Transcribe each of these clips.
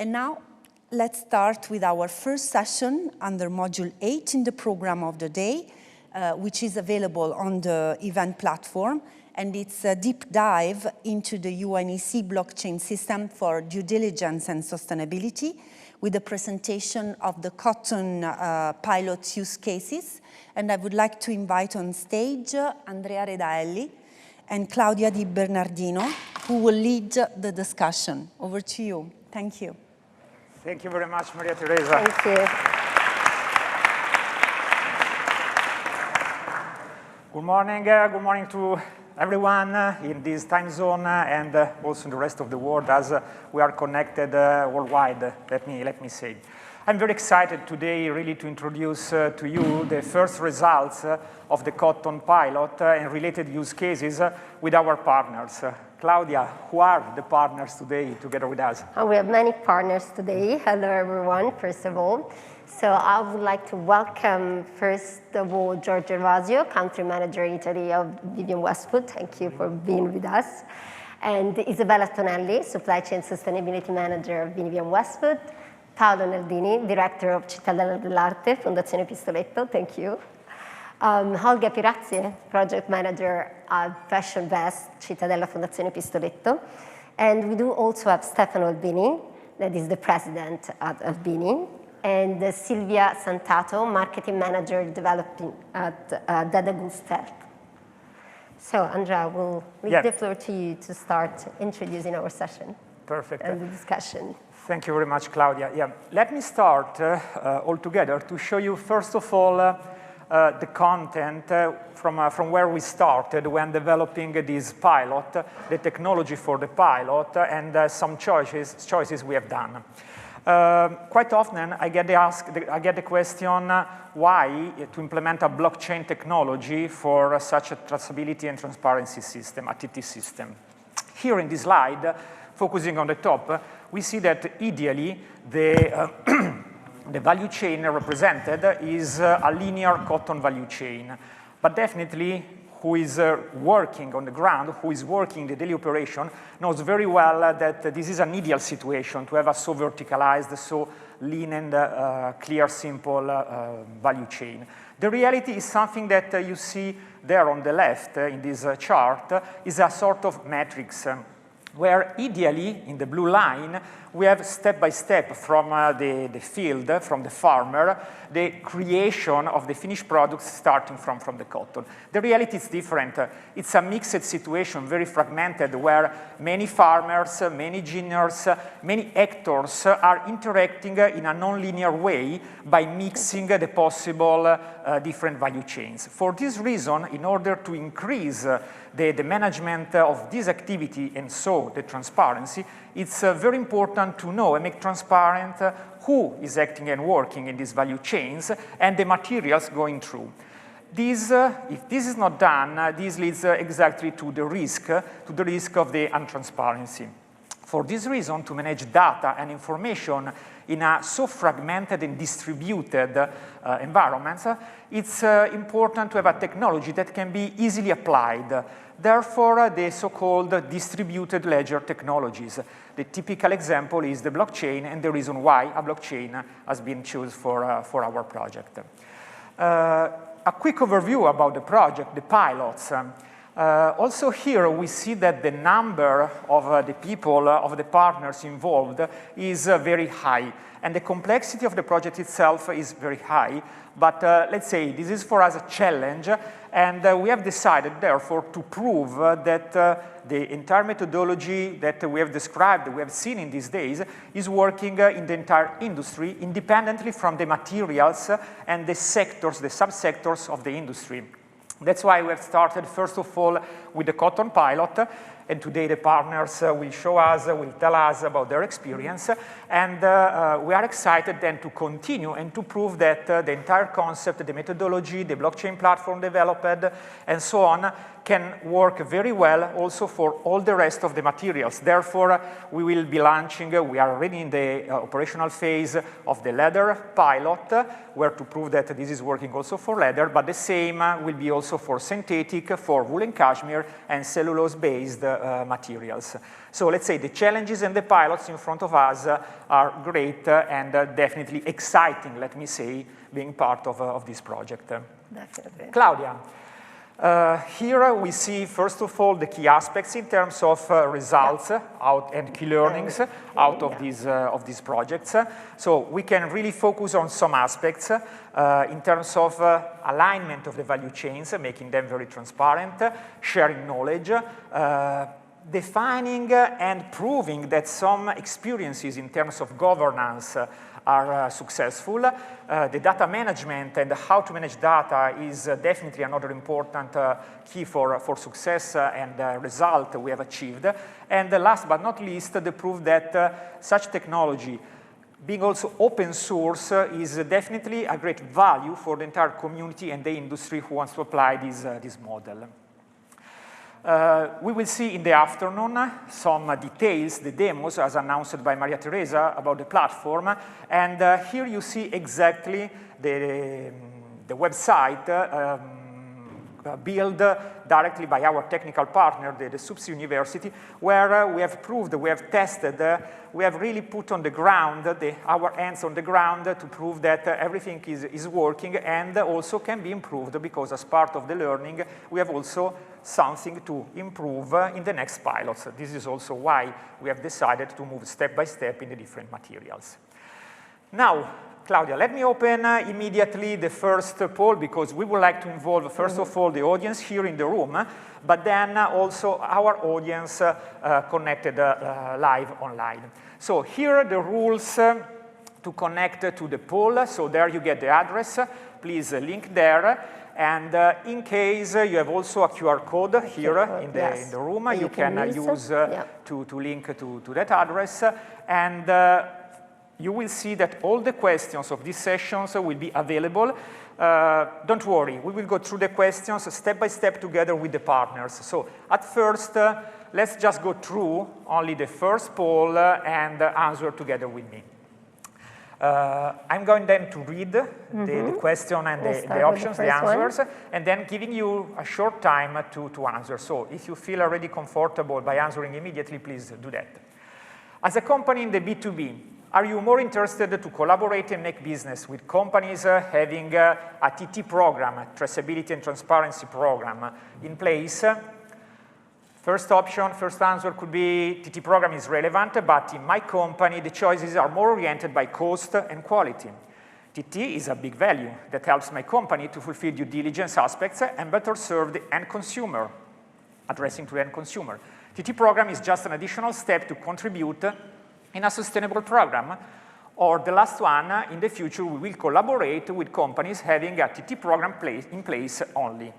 And now, let's start with our first session under Module 8 in the program of the day, which is available on the event platform. And it's a deep dive into the UNECE blockchain system for due diligence and sustainability, with a presentation of the cotton pilot use cases. And I would like to invite on stage Andrea Redaelli and Claudia Di Bernardino, who will lead the discussion. Over to you. Thank you. Thank you very much, Maria Teresa. Thank you. Good morning to everyone in this time zone and also in the rest of the world, as we are connected worldwide, let me say. I'm very excited today really to introduce to you the first results of the cotton pilot and related use cases with our partners. Claudia, who are the partners today together with us? We have many partners today. Hello, everyone, first of all. So I would like to welcome, first of all, Giorgio Ravasio, Country Manager Italy of Vivienne Westwood. Thank you for being with us. And Isabella Tonelli, Supply Chain Sustainability Manager of Vivienne Westwood. Paolo Naldini, Director of Cittadellarte, Fondazione Pistoletto. Thank you. Olga Pirazzi, Project Manager of Fashion B.E.S.T, Cittadella Fondazione Pistoletto. And we do also have Stefano Albini, that is the President at Albini. And Silvia Santato, Marketing Manager Developing at DILIGENCE. So, Andrea, we'll leave the floor to you to start introducing our session. Perfect. And the discussion. Thank you very much, Claudia. Yeah, let me start all together to show you, first of all, the content from where we started when developing this pilot, the technology for the pilot, and some choices we have done. Quite often, I get the question, why to implement a blockchain technology for such a traceability and transparency system, a TT system. Here in this slide, focusing on the top, we see that ideally the value chain represented is a linear cotton value chain. But definitely, who is working on the ground, who is working the daily operation, knows very well that this is an ideal situation to have a so verticalized, so lean and clear, simple value chain. The reality is something that you see there on the left in this chart is a sort of matrix where ideally, in the blue line, we have step-by-step from the field, from the farmer, the creation of the finished products starting from the cotton. The reality is different. It's a mixed situation, very fragmented, where many farmers, many engineers, many actors are interacting in a non-linear way by mixing the possible different value chains. For this reason, in order to increase the management of this activity and so the transparency, it's very important to know and make transparent who is acting and working in these value chains and the materials going through. This, if this is not done, this leads exactly to the risk of the untransparency. For this reason, to manage data and information in a so fragmented and distributed environments, it's important to have a technology that can be easily applied. Therefore, the so-called distributed ledger technologies. The typical example is the blockchain, and the reason why a blockchain has been chosen for our project. A quick overview about the project, the pilots. Also here we see that the number of the people, of the partners involved is very high, and the complexity of the project itself is very high, but let's say this is for us a challenge, and we have decided therefore to prove that the entire methodology that we have described, we have seen in these days, is working in the entire industry independently from the materials and the sectors, the subsectors of the industry. That's why we have started, first of all, with the cotton pilot, and today the partners will show us, will tell us about their experience, and we are excited then to continue and to prove that the entire concept, the methodology, the blockchain platform developed, and so on, can work very well also for all the rest of the materials. Therefore, we will be launching, we are already in the operational phase of the leather pilot, where to prove that this is working also for leather, but the same will be also for synthetic, for wool and cashmere, and cellulose-based materials. So let's say the challenges and the pilots in front of us are great and definitely exciting, let me say, being part of this project. Definitely. Claudia, here we see, first of all, the key aspects in terms of results and key learnings out of these projects. So we can really focus on some aspects in terms of alignment of the value chains, making them very transparent, sharing knowledge, defining and proving that some experiences in terms of governance are successful. The data management and how to manage data is definitely another important key for success and result we have achieved. And last but not least, the proof that such technology, being also open source, is definitely a great value for the entire community and the industry who wants to apply this model. We will see in the afternoon some details, the demos as announced by Maria Teresa about the platform, and here you see exactly the website built directly by our technical partner, the SUPS University, where we have proved, we have tested, we have really put on the ground, our hands on the ground to prove that everything is working and also can be improved, because as part of the learning, we have also something to improve in the next pilots. This is also why we have decided to move step by step in the different materials. Now, Claudia, let me open immediately the first poll, because we would like to involve, first of all, the audience here in the room, but then also our audience connected live online. So here are the rules to connect to the poll. So there you get the address. Please link there. And in case you have also a QR code here in the room, you can use to link to that address. And you will see that all the questions of these sessions will be available. Don't worry, we will go through the questions step by step together with the partners. So at first, let's just go through only the first poll and answer together with me. I'm going then to read the question and the options, the answers, and then giving you a short time to answer. So if you feel already comfortable by answering immediately, please do that. As a company in the B2B, are you more interested to collaborate and make business with companies having a TT program, a Traceability and Transparency program in place? First option, first answer could be TT program is relevant, but in my company, the choices are more oriented by cost and quality. TT is a big value that helps my company to fulfill due diligence aspects and better serve the end consumer, addressing to the end consumer. TT program is just an additional step to contribute in a sustainable program. Or the last one, in the future, we will collaborate with companies having a TT program in place only,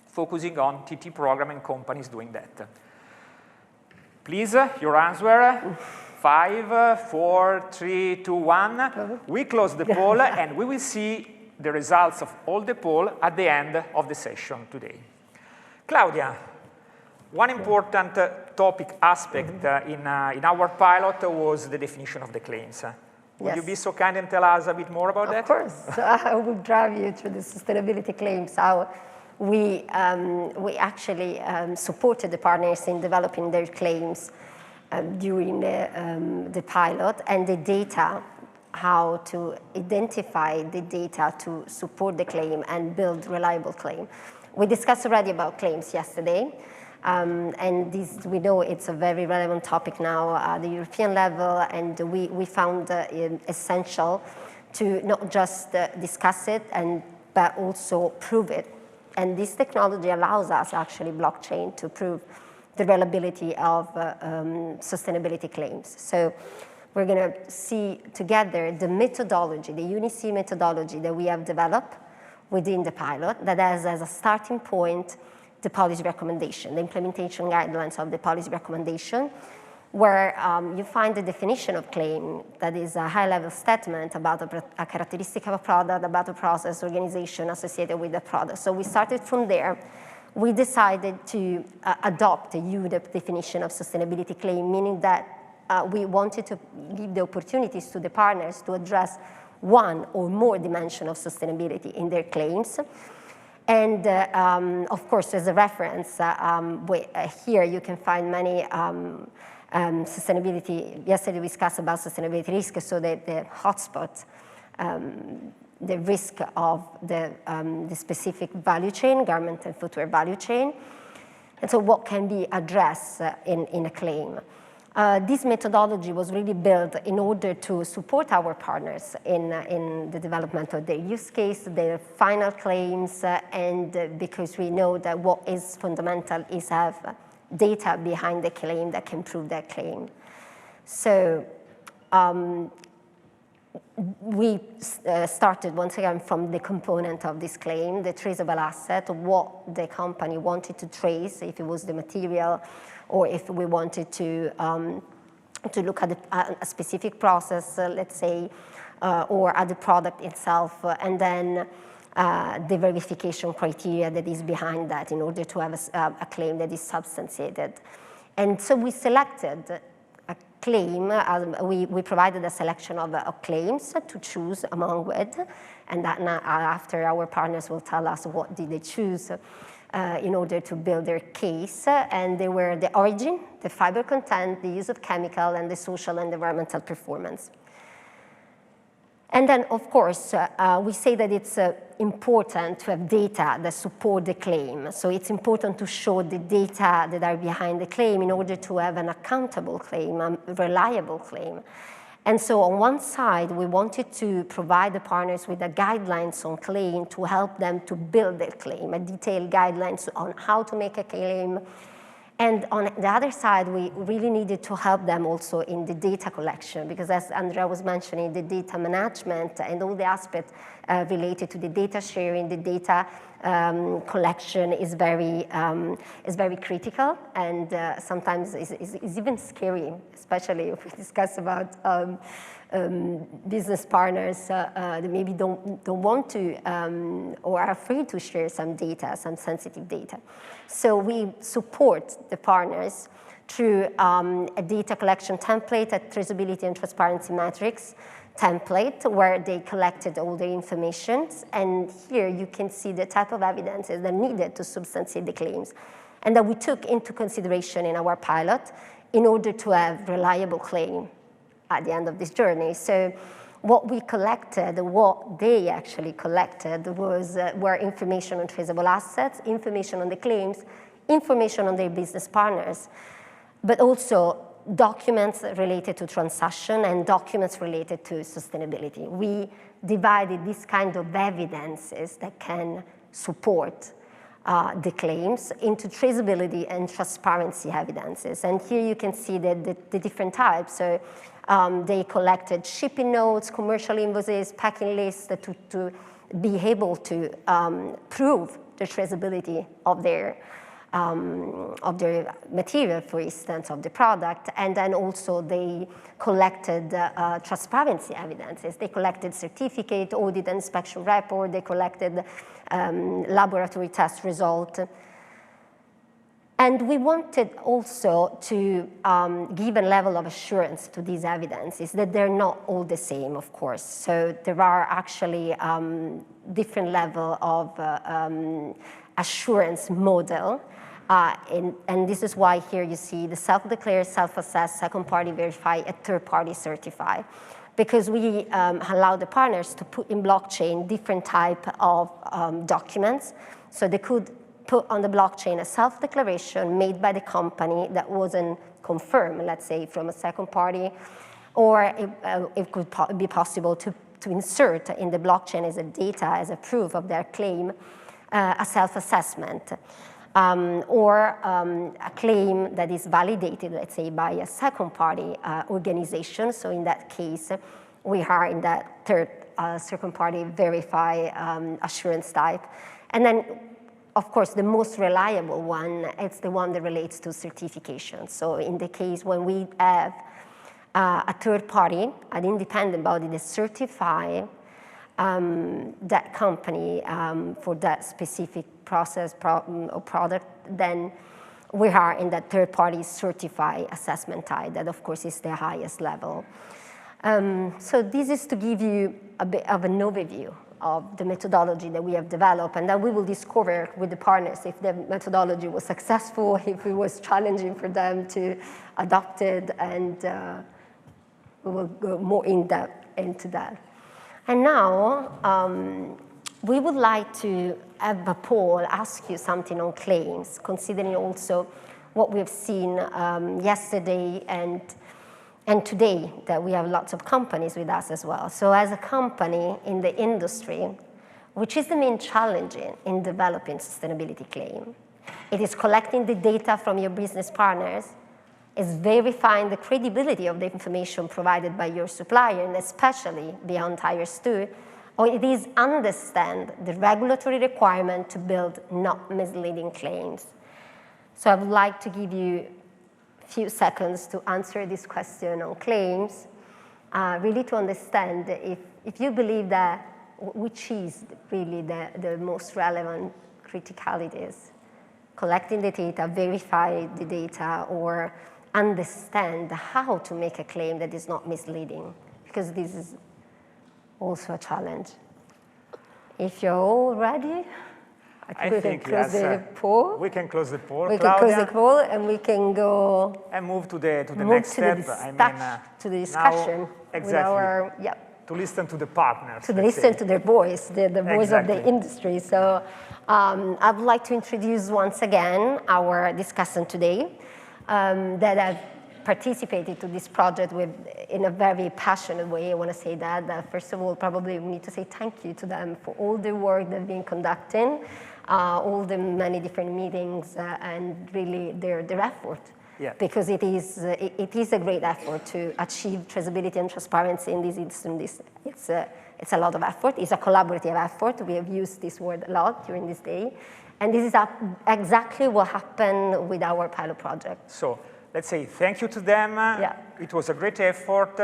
focusing on TT program and companies doing that. Please, your answer. 5, 4, 3, 2, 1. We close the poll, and we will see the results of all the poll at the end of the session today. Claudia, one important topic aspect in our pilot was the definition of the claims. Would you be so kind and tell us a bit more about that? Of course. I will drive you through the sustainability claims, how we actually supported the partners in developing their claims during the pilot, and the data, how to identify the data to support the claim and build reliable claim. We discussed already about claims yesterday. And this, we know it's a very relevant topic now at the European level, and we found it essential to not just discuss it, but also prove it. And this technology allows us, actually, blockchain, to prove the reliability of sustainability claims. So we're going to see together the methodology, the UNECE methodology that we have developed within the pilot, that has as a starting point the policy recommendation, the implementation guidelines of the policy recommendation, where you find the definition of claim, that is a high-level statement about a characteristic of a product, about a process, organization associated with the product. So we started from there. We decided to adopt a UDEP definition of sustainability claim, meaning that we wanted to give the opportunities to the partners to address one or more dimensions of sustainability in their claims. And of course, as a reference, here you can find many sustainability. Yesterday we discussed about sustainability risk, so the hotspot, the risk of the specific value chain, garment and footwear value chain. And so what can be addressed in a claim? This methodology was really built in order to support our partners in the development of their use case, their final claims, and because we know that what is fundamental is have data behind the claim that can prove that claim. So we started once again from the component of this claim, the traceable asset, what the company wanted to trace, if it was the material, or if we wanted to look at a specific process, let's say, or at the product itself, and then the verification criteria that is behind that in order to have a claim that is substantiated. And so we selected a claim, we provided a selection of claims to choose among with, and that after our partners will tell us what did they choose in order to build their case, and they were the origin, the fiber content, the use of chemical, and the social and environmental performance. And then, of course, we say that it's important to have data that support the claim. So it's important to show the data that are behind the claim in order to have an accountable claim, a reliable claim. And so on one side, we wanted to provide the partners with the guidelines on claim to help them to build their claim, a detailed guidelines on how to make a claim. And on the other side, we really needed to help them also in the data collection, because as Andrea was mentioning, the data management and all the aspects related to the data sharing, the data collection is very critical, and sometimes is even scary, especially if we discuss about business partners that maybe don't want to or are afraid to share some data, some sensitive data. So we support the partners through a data collection template, a traceability and transparency metrics template where they collected all the information. And here you can see the type of evidences that needed to substantiate the claims and that we took into consideration in our pilot in order to have reliable claim at the end of this journey. So what we collected, what they actually collected were information on traceable assets, information on the claims, information on their business partners, but also documents related to transaction and documents related to sustainability. We divided this kind of evidences that can support the claims into traceability and transparency evidences. And here you can see the different types. So they collected shipping notes, commercial invoices, packing lists to be able to prove the traceability of their material, for instance, of the product. And then also they collected transparency evidences. They collected certificate, audit and inspection report. They collected laboratory test result. And we wanted also to give a level of assurance to these evidences that they're not all the same, of course. So there are actually different level of assurance model. And this is why here you see the self-declare, self-assess, second-party verify, and third-party certify. Because we allow the partners to put in blockchain different type of documents. So they could put on the blockchain a self-declaration made by the company that wasn't confirmed, let's say, from a second party, or it could be possible to insert in the blockchain as a data, as a proof of their claim, a self-assessment. Or a claim that is validated, let's say, by a second-party organization. So in that case, we are in that third second-party verify assurance type. And then, of course, the most reliable one, it's the one that relates to certification. So in the case when we have a third party, an independent body that certify that company for that specific process or product, then we are in that third-party certified assessment type. That, of course, is the highest level. So this is to give you a bit of an overview of the methodology that we have developed, and then we will discover with the partners if the methodology was successful, if it was challenging for them to adopt it, and we will go more in depth into that. And now, we would like to have Paul ask you something on claims, considering also what we have seen yesterday and today, that we have lots of companies with us as well. So as a company in the industry, which is the main challenge in developing sustainability claim? It is collecting the data from your business partners, is verifying the credibility of the information provided by your supplier, and especially beyond tires too, or it is understand the regulatory requirement to build not misleading claims. So I would like to give you few seconds to answer this question on claims, really to understand if you believe that which is really the most relevant criticalities, collecting the data, verify the data, or understand how to make a claim that is not misleading, because this is also a challenge. If you're all ready, I think we can close the poll. We can close the poll. We can close the poll, and we can go and move to the next step. To the discussion now, exactly. with our to listen to the partners. To listen to their voice, the voice of the industry. So I would like to introduce once again our discussant today that have participated to this project in a very passionate way. I want to say that first of all, probably we need to say thank you to them for all the work they've been conducting, all the many different meetings, and really their effort. Yeah. Because it is a great effort to achieve traceability and transparency in this instance. It's a lot of effort. It's a collaborative effort. We have used this word a lot during this day. And this is exactly what happened with our pilot project. So let's say thank you to them. Yeah. It was a great effort.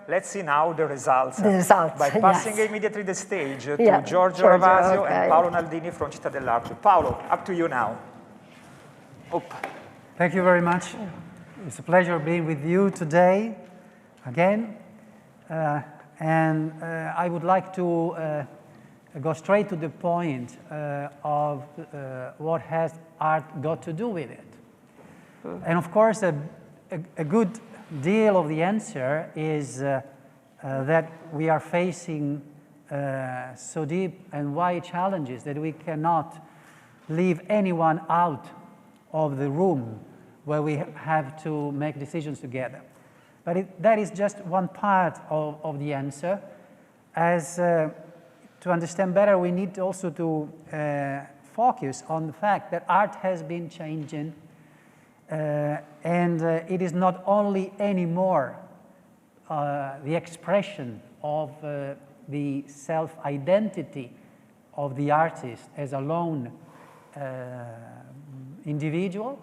Let's see now the results. The results, by passing immediately the stage to Giorgio Ravasio and Paolo Naldini from Cittadellarte. Paolo, up to you now. Thank you very much. It's a pleasure being with you today again. And I would like to go straight to the point of what has art got to do with it. And of course, a good deal of the answer is that we are facing so deep and wide challenges that we cannot leave anyone out of the room where we have to make decisions together. But that is just one part of the answer. As to understand better, we need also to focus on the fact that art has been changing, and it is not only anymore the expression of the self-identity of the artist as a lone individual,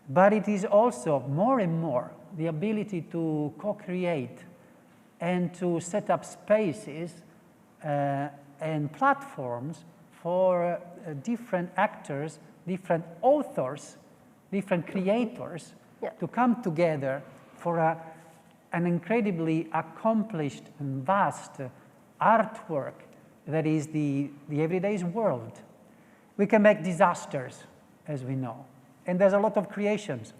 but it is also more and more the ability to co-create and to set up spaces and platforms for different actors, different authors, different creators to come together for an incredibly accomplished and vast artwork that is the everyday's world. We can make disasters, as we know, and there's a lot of creations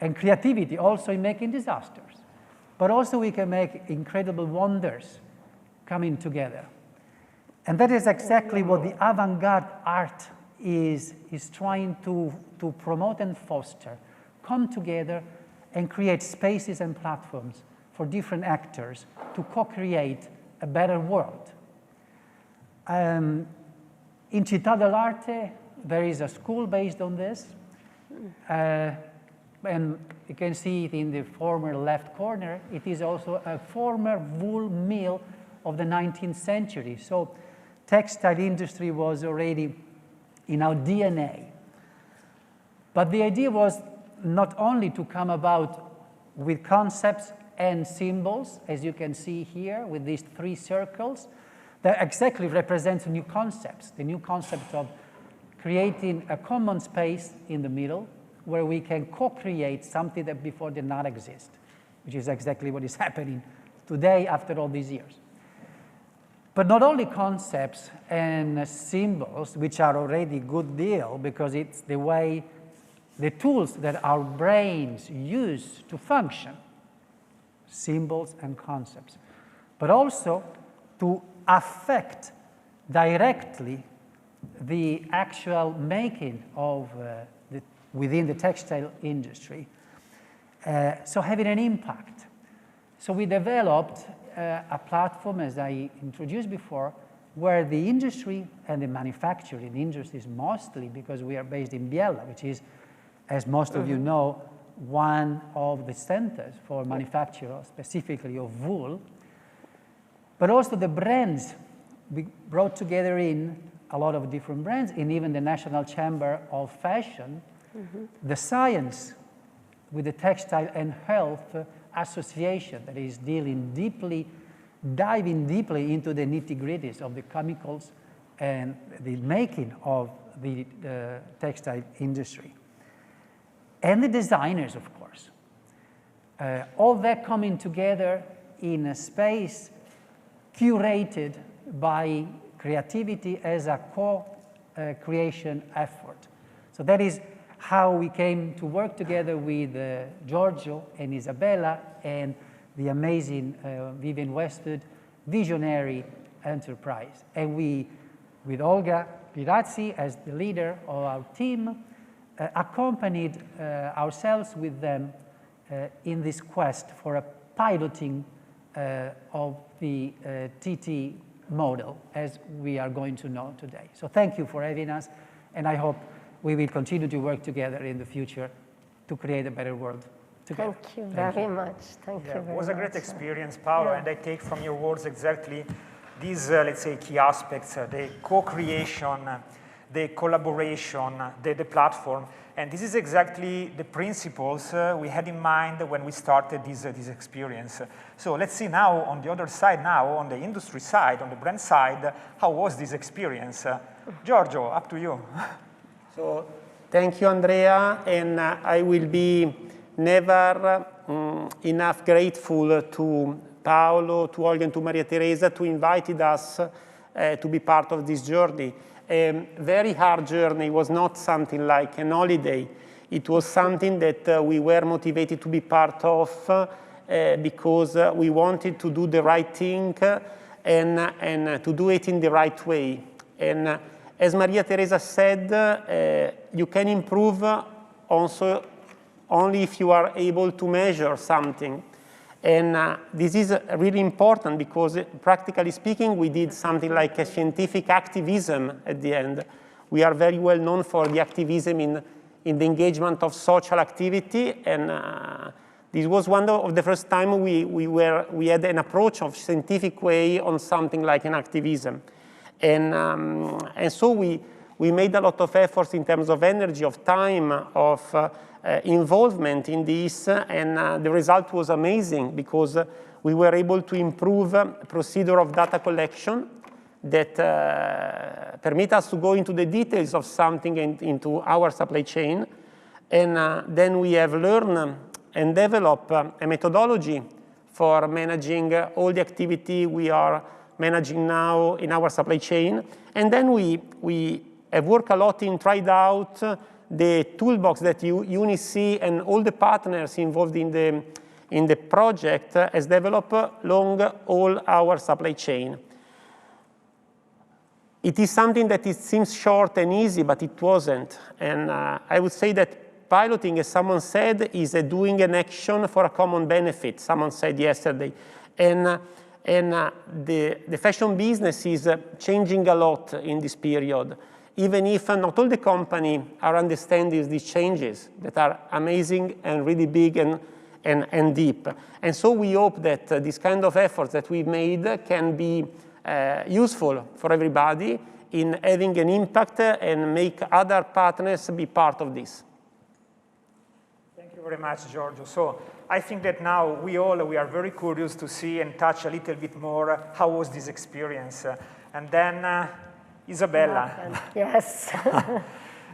and creativity also in making disasters. But also we can make incredible wonders coming together. And that is exactly what the avant-garde art is trying to promote and foster. Come together and create spaces and platforms for different actors to co-create a better world. In Cittadellarte, there is a school based on this. And you can see it in the former left corner. It is also a former wool mill of the 19th century. So textile industry was already in our DNA. But the idea was not only to come about with concepts and symbols, as you can see here with these three circles, that exactly represents new concepts, the new concept of creating a common space in the middle where we can co-create something that before did not exist, which is exactly what is happening today after all these years. But not only concepts and symbols, which are already a good deal because it's the way, the tools that our brains use to function, symbols and concepts, but also to affect directly the actual making of within the textile industry. So having an impact. So we developed a platform, as I introduced before, where the industry and the manufacturing industries mostly, because we are based in Biella, which is, as most of you know, one of the centers for manufacture, specifically of wool, but also the brands. We brought together in a lot of different brands, and even the National Chamber of Fashion, the science with the Textile and Health Association that is diving deeply into the nitty-gritties of the chemicals and the making of the textile industry. And the designers, of course. All that coming together in a space curated by creativity as a co-creation effort. So that is how we came to work together with Giorgio and Isabella and the amazing Vivienne Westwood visionary enterprise. And we, with Olga Pirazzi as the leader of our team, accompanied ourselves with them in this quest for a piloting of the TT model, as we are going to know today. So thank you for having us, and I hope we will continue to work together in the future to create a better world together. Thank you very much. Thank you very much. It was a great experience, Paolo, and I take from your words exactly these, let's say, key aspects, the co-creation, the collaboration, the platform. And this is exactly the principles we had in mind when we started this experience. So let's see now on the other side now, on the industry side, on the brand side, how was this experience? Giorgio, up to you. So thank you, Andrea, and I will be never enough grateful to Paolo, to Olga, and to Maria Teresa to invite us to be part of this journey. A very hard journey. It was not something like an holiday. It was something that we were motivated to be part of because we wanted to do the right thing and to do it in the right way. And as Maria Teresa said, you can improve also only if you are able to measure something. And this is really important because, practically speaking, we did something like a scientific activism at the end. We are very well known for the activism in the engagement of social activity, and this was one of the first time we had an approach of scientific way on something like an activism. And so we made a lot of efforts in terms of energy, of time, of involvement in this, and the result was amazing because we were able to improve procedure of data collection that permit us to go into the details of something and into our supply chain. And then we have learned and developed a methodology for managing all the activity we are managing now in our supply chain. And then we have worked a lot in tried out the toolbox that UNECE and all the partners involved in the project has developed along all our supply chain. It is something that it seems short and easy, but it wasn't. And I would say that piloting, as someone said, is doing an action for a common benefit, someone said yesterday. And the fashion business is changing a lot in this period, even if not all the companies are understanding these changes that are amazing and really big and deep. And so we hope that this kind of efforts that we've made can be useful for everybody in having an impact and make other partners be part of this. Thank you very much, Giorgio. So I think that now we are very curious to see and touch a little bit more how was this experience. And then Isabella. Yes.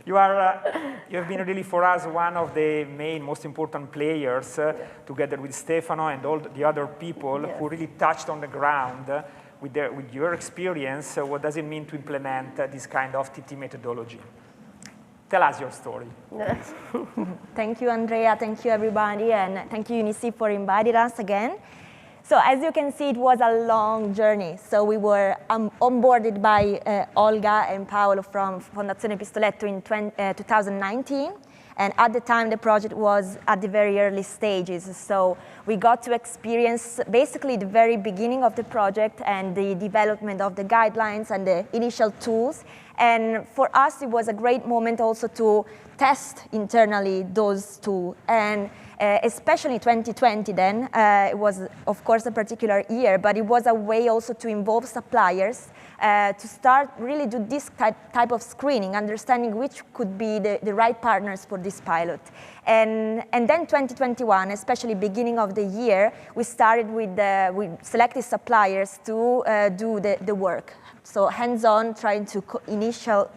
You have been really for us one of the main, most important players, together with Stefano and all the other people who really touched on the ground with your experience, what does it mean to implement this kind of TT methodology? Tell us your story. Thank you, Andrea. Thank you, everybody. And thank you, UNECE, for inviting us again. So as you can see, it was a long journey. So we were onboarded by Olga and Paolo from Fondazione Pistoletto in 2019. And at the time, the project was at the very early stages. So we got to experience basically the very beginning of the project and the development of the guidelines and the initial tools. And for us, it was a great moment also to test internally those tools. And especially 2020 then, it was, of course, a particular year, but it was a way also to involve suppliers to start really do this type of screening, understanding which could be the right partners for this pilot. And then 2021, especially beginning of the year, we started with, we selected suppliers to do the work. So hands-on, trying to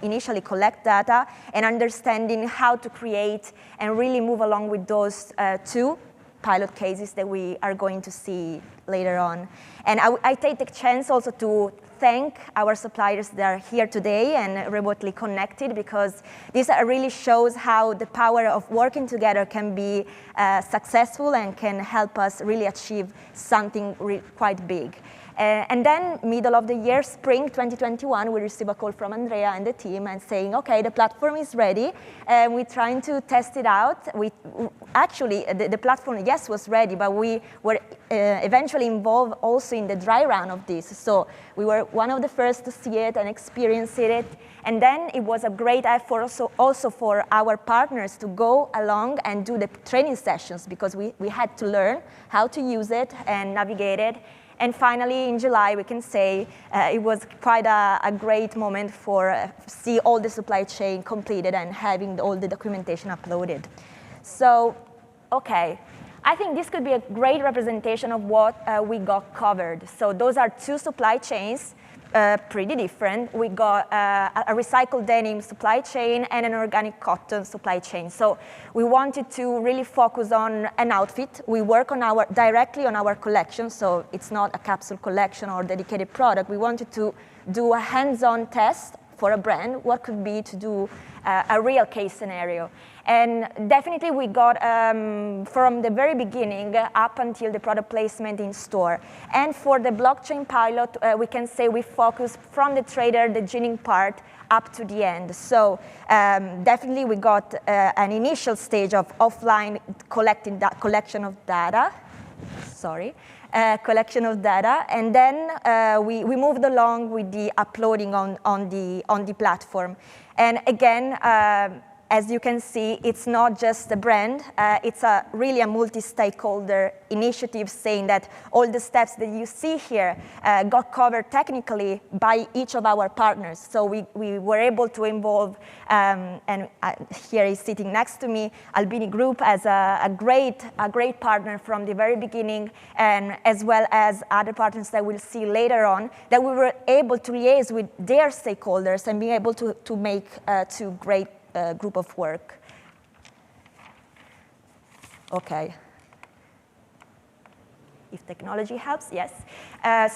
initially collect data and understanding how to create and really move along with those two pilot cases that we are going to see later on. And I take the chance also to thank our suppliers that are here today and remotely connected, because this really shows how the power of working together can be successful and can help us really achieve something quite big. And then middle of the year, spring 2021, we received a call from Andrea and the team and saying, okay, the platform is ready. We're trying to test it out. Actually, the platform, yes, was ready, but we were eventually involved also in the dry run of this. So we were one of the first to see it and experience it. And then it was a great effort also for our partners to go along and do the training sessions, because we had to learn how to use it and navigate it. And finally, in July, we can say it was quite a great moment for see all the supply chain completed and having all the documentation uploaded. So, okay, I think this could be a great representation of what we got covered. So those are two supply chains, pretty different. We got a recycled denim supply chain and an organic cotton supply chain. So we wanted to really focus on an outfit. We work on directly on our collection, so it's not a capsule collection or dedicated product. We wanted to do a hands-on test for a brand, what could be to do a real case scenario. And definitely we got, from the very beginning up until the product placement in store. And for the blockchain pilot, we can say we focus from the trader, the ginning part, up to the end. So definitely we got an initial stage of offline collection of data. Collection of data, and then we moved along with the uploading on the platform. And again, as you can see, it's not just a brand, it's really a multi-stakeholder initiative, saying that all the steps that you see here got covered technically by each of our partners. So we were able to involve, and here is sitting next to me, Albini Group as a great partner from the very beginning, and as well as other partners that we'll see later on, that we were able to liaise with their stakeholders and be able to make two great group of work. Okay. If technology helps, yes.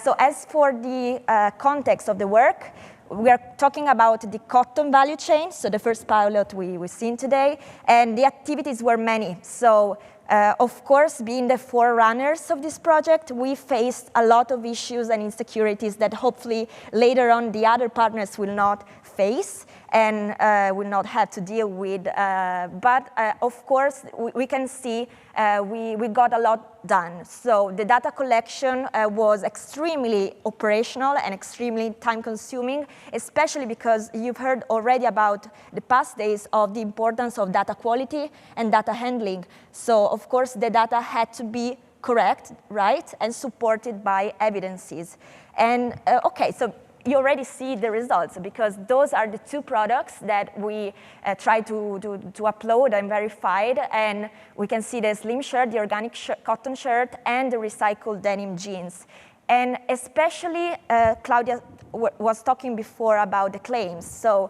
So as for the context of the work, we are talking about the cotton value chain, so the first pilot we've seen today, and the activities were many. So of course, being the forerunners of this project, we faced a lot of issues and insecurities that hopefully later on the other partners will not face and will not have to deal with. But of course, we can see we got a lot done. So the data collection was extremely operational and extremely time-consuming, especially because you've heard already about the past days of the importance of data quality and data handling. So of course, the data had to be correct, right, and supported by evidences. And okay, so you already see the results, because those are the two products that we tried to upload and verified. And we can see the slim shirt, the organic cotton shirt, and the recycled denim jeans. And especially, Claudia was talking before about the claims. So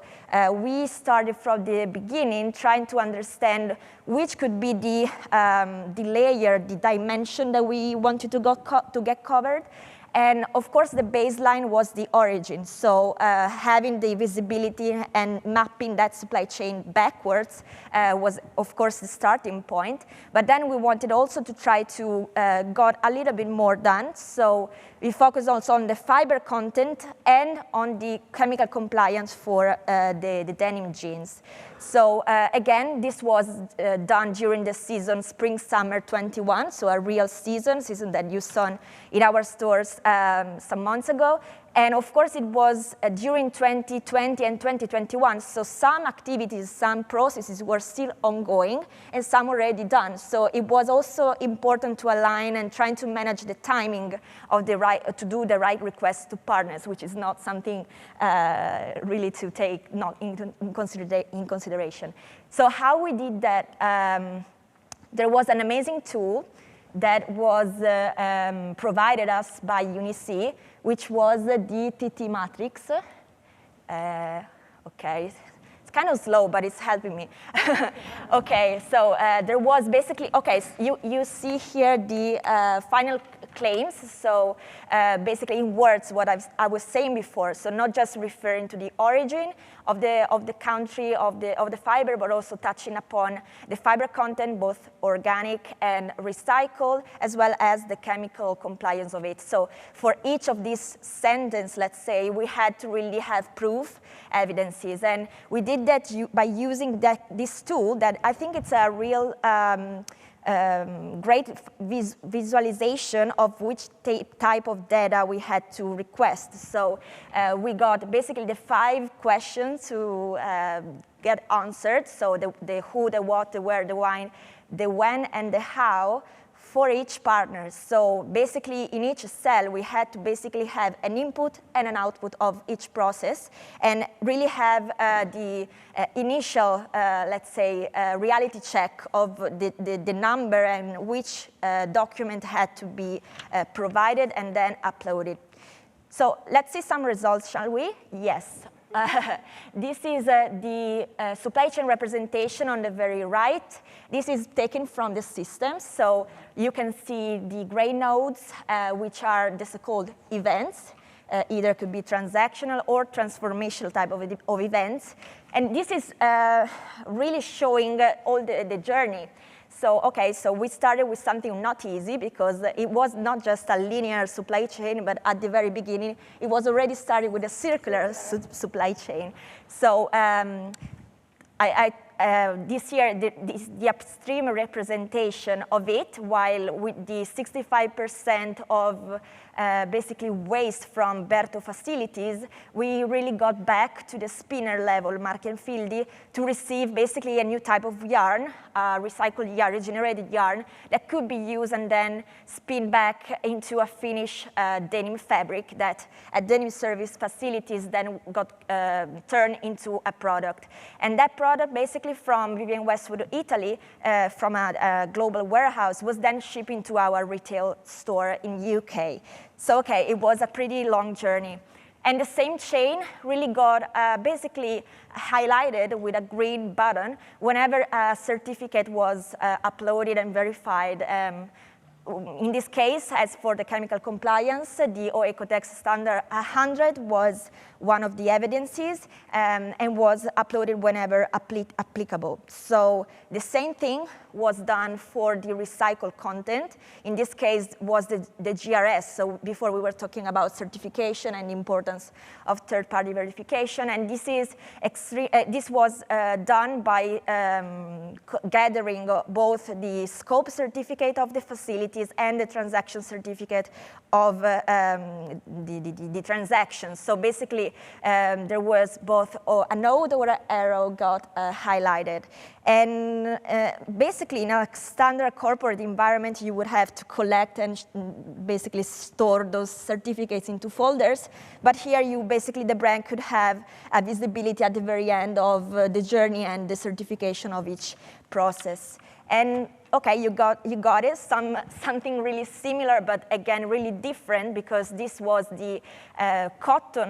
we started from the beginning trying to understand which could be the layer, the dimension that we wanted to get covered. And of course, the baseline was the origin. So having the visibility and mapping that supply chain backwards was, of course, the starting point. But then we wanted also to try to got a little bit more done. So we focused also on the fiber content and on the chemical compliance for the denim jeans. So again, this was done during the season spring-summer 21, so a real season that you saw in our stores some months ago. And of course, it was during 2020 and 2021, so some activities, some processes were still ongoing, and some already done. So it was also important to align and trying to manage the timing of to do the right request to partners, which is not something really to take not in consideration. So how we did that, there was an amazing tool that was provided us by UNECE, which was the TT matrix. Okay, it's kind of slow, but it's helping me. Okay, so there was basically, okay, so you see here the final claims. So basically in words, what I was saying before. So not just referring to the origin of the country of the fiber, but also touching upon the fiber content, both organic and recycled, as well as the chemical compliance of it. So for each of these sentences, let's say, we had to really have proof, evidences, and we did that by using this tool that I think it's a real great visualization of which type of data we had to request. So we got basically the 5 questions to get answered. So the who, the what, the where, the why, the when, and the how for each partner. So basically in each cell, we had to basically have an input and an output of each process and really have the initial, let's say, reality check of the number and which document had to be provided and then uploaded. So let's see some results, shall we? Yes. This is the supply chain representation on the very right. This is taken from the system. So you can see the gray nodes, which are the so-called events. Either could be transactional or transformational type of events. And this is really showing all the journey. So, okay, so we started with something not easy because it was not just a linear supply chain, but at the very beginning, it was already started with a circular supply chain. So this year, the upstream representation of it, while with the 65% of basically waste from Berto facilities, we really got back to the spinner level, Markenfildi, to receive basically a new type of yarn, recycled yarn, regenerated yarn, that could be used and then spin back into a finished denim fabric that at denim service facilities then got turned into a product. And that product basically from Vivienne Westwood, Italy, from a global warehouse, was then shipped into our retail store in UK. So, okay, it was a pretty long journey. And the same chain really got basically highlighted with a green button whenever a certificate was uploaded and verified. In this case, as for the chemical compliance, the OECOTEX standard 100 was one of the evidences and was uploaded whenever applicable. So the same thing was done for the recycled content. In this case, was the GRS. So before we were talking about certification and the importance of third-party verification. And this is this was done by gathering both the scope certificate of the facilities and the transaction certificate of the transactions. So basically, there was both a node or an arrow got highlighted. And basically, in a standard corporate environment, you would have to collect and basically store those certificates into folders. But here, basically, the brand could have a visibility at the very end of the journey and the certification of each process. And okay, you got it, something really similar, but again, really different, because this was the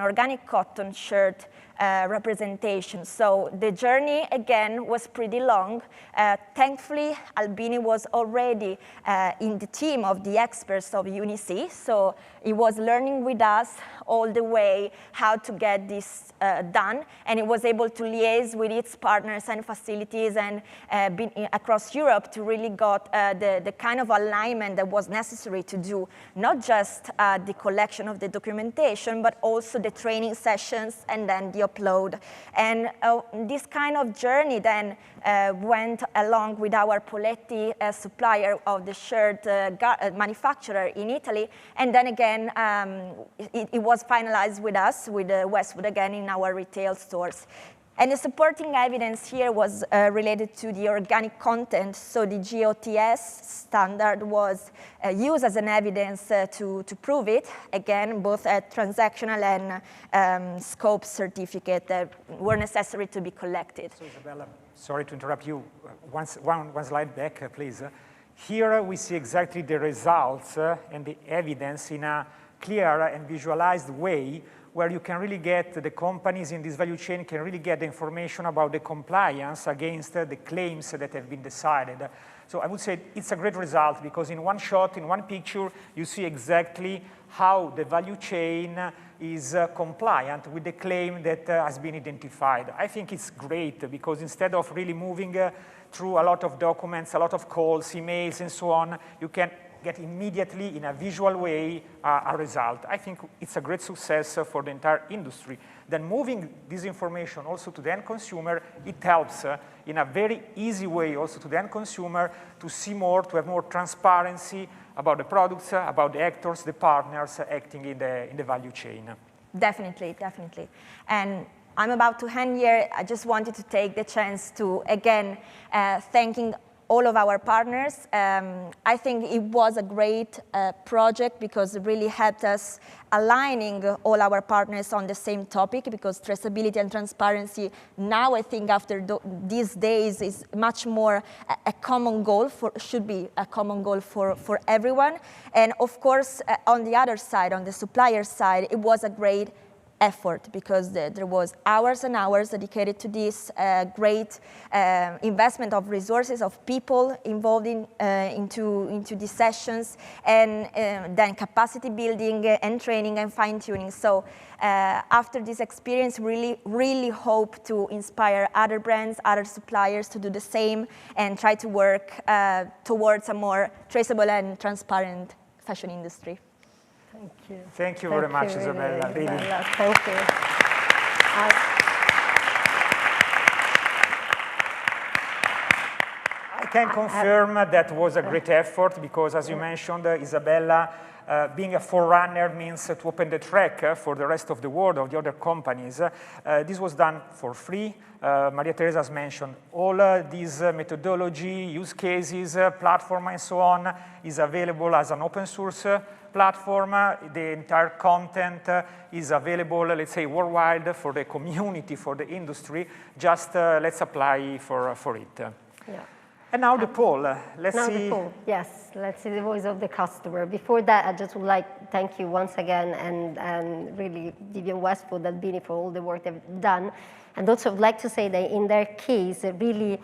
organic cotton shirt representation. So the journey, again, was pretty long. Thankfully, Albini was already in the team of the experts of UNECE, so he was learning with us all the way how to get this done, and he was able to liaise with its partners and facilities and across Europe to really got the kind of alignment that was necessary to do not just the collection of the documentation, but also the training sessions and then the upload. And this kind of journey then went along with our Poletti supplier of the shirt manufacturer in Italy, and then again it was finalized with us, with Westwood again in our retail stores. And the supporting evidence here was related to the organic content, so the GOTS standard was used as an evidence to prove it, again, both a transactional and scope certificate that were necessary to be collected. So Isabella, sorry to interrupt you, one slide back, please. Here we see exactly the results and the evidence in a clear and visualized way, where you can really get the companies in this value chain can really get the information about the compliance against the claims that have been decided. So I would say it's a great result, because in one shot, in one picture, you see exactly how the value chain is compliant with the claim that has been identified. I think it's great, because instead of really moving through a lot of documents, a lot of calls, emails, and so on, you can get immediately, in a visual way, a result. I think it's a great success for the entire industry. Then moving this information also to the end consumer, it helps in a very easy way also to the end consumer to see more, to have more transparency about the products, about the actors, the partners acting in the value chain. Definitely, definitely. And I'm about to end here. I just wanted to take the chance to, again, thanking all of our partners. I think it was a great project, because it really helped us aligning all our partners on the same topic, because traceability and transparency now, I think after these days, is much more a common goal, should be a common goal for everyone. And of course, on the other side, on the supplier side, it was a great effort, because there was hours and hours dedicated to this great investment of resources, of people involved into these sessions, and then capacity building and training and fine-tuning. So after this experience, really hope to inspire other brands, other suppliers to do the same and try to work towards a more traceable and transparent fashion industry. Thank you. Thank you very much, Isabella. Really. Thank you. I can confirm that was a great effort, because as you mentioned, Isabella, being a forerunner means to open the track for the rest of the world, of the other companies. This was done for free. Maria Teresa has mentioned all these methodology, use cases, platform, and so on is available as an open source platform. The entire content is available, let's say, worldwide for the community, for the industry. Just let's apply for it. Yeah. And now the poll. Let's now see. The poll. Yes, let's see the voice of the customer. Before that, I just would like to thank you once again, and really Vivienne, Westwood, Albini for all the work they've done. And also would like to say that in their case, really,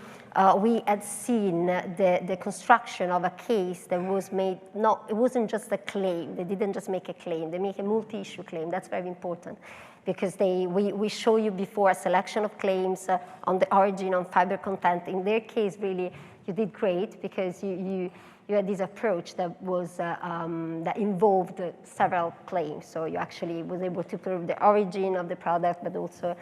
we had seen the construction of a case that was made, it wasn't just a claim. They didn't just make a claim. They make a multi-issue claim. That's very important, because we show you before a selection of claims on the origin, on fiber content. In their case, really, you did great, because you had this approach that was that involved several claims. So you actually was able to prove the origin of the product, but also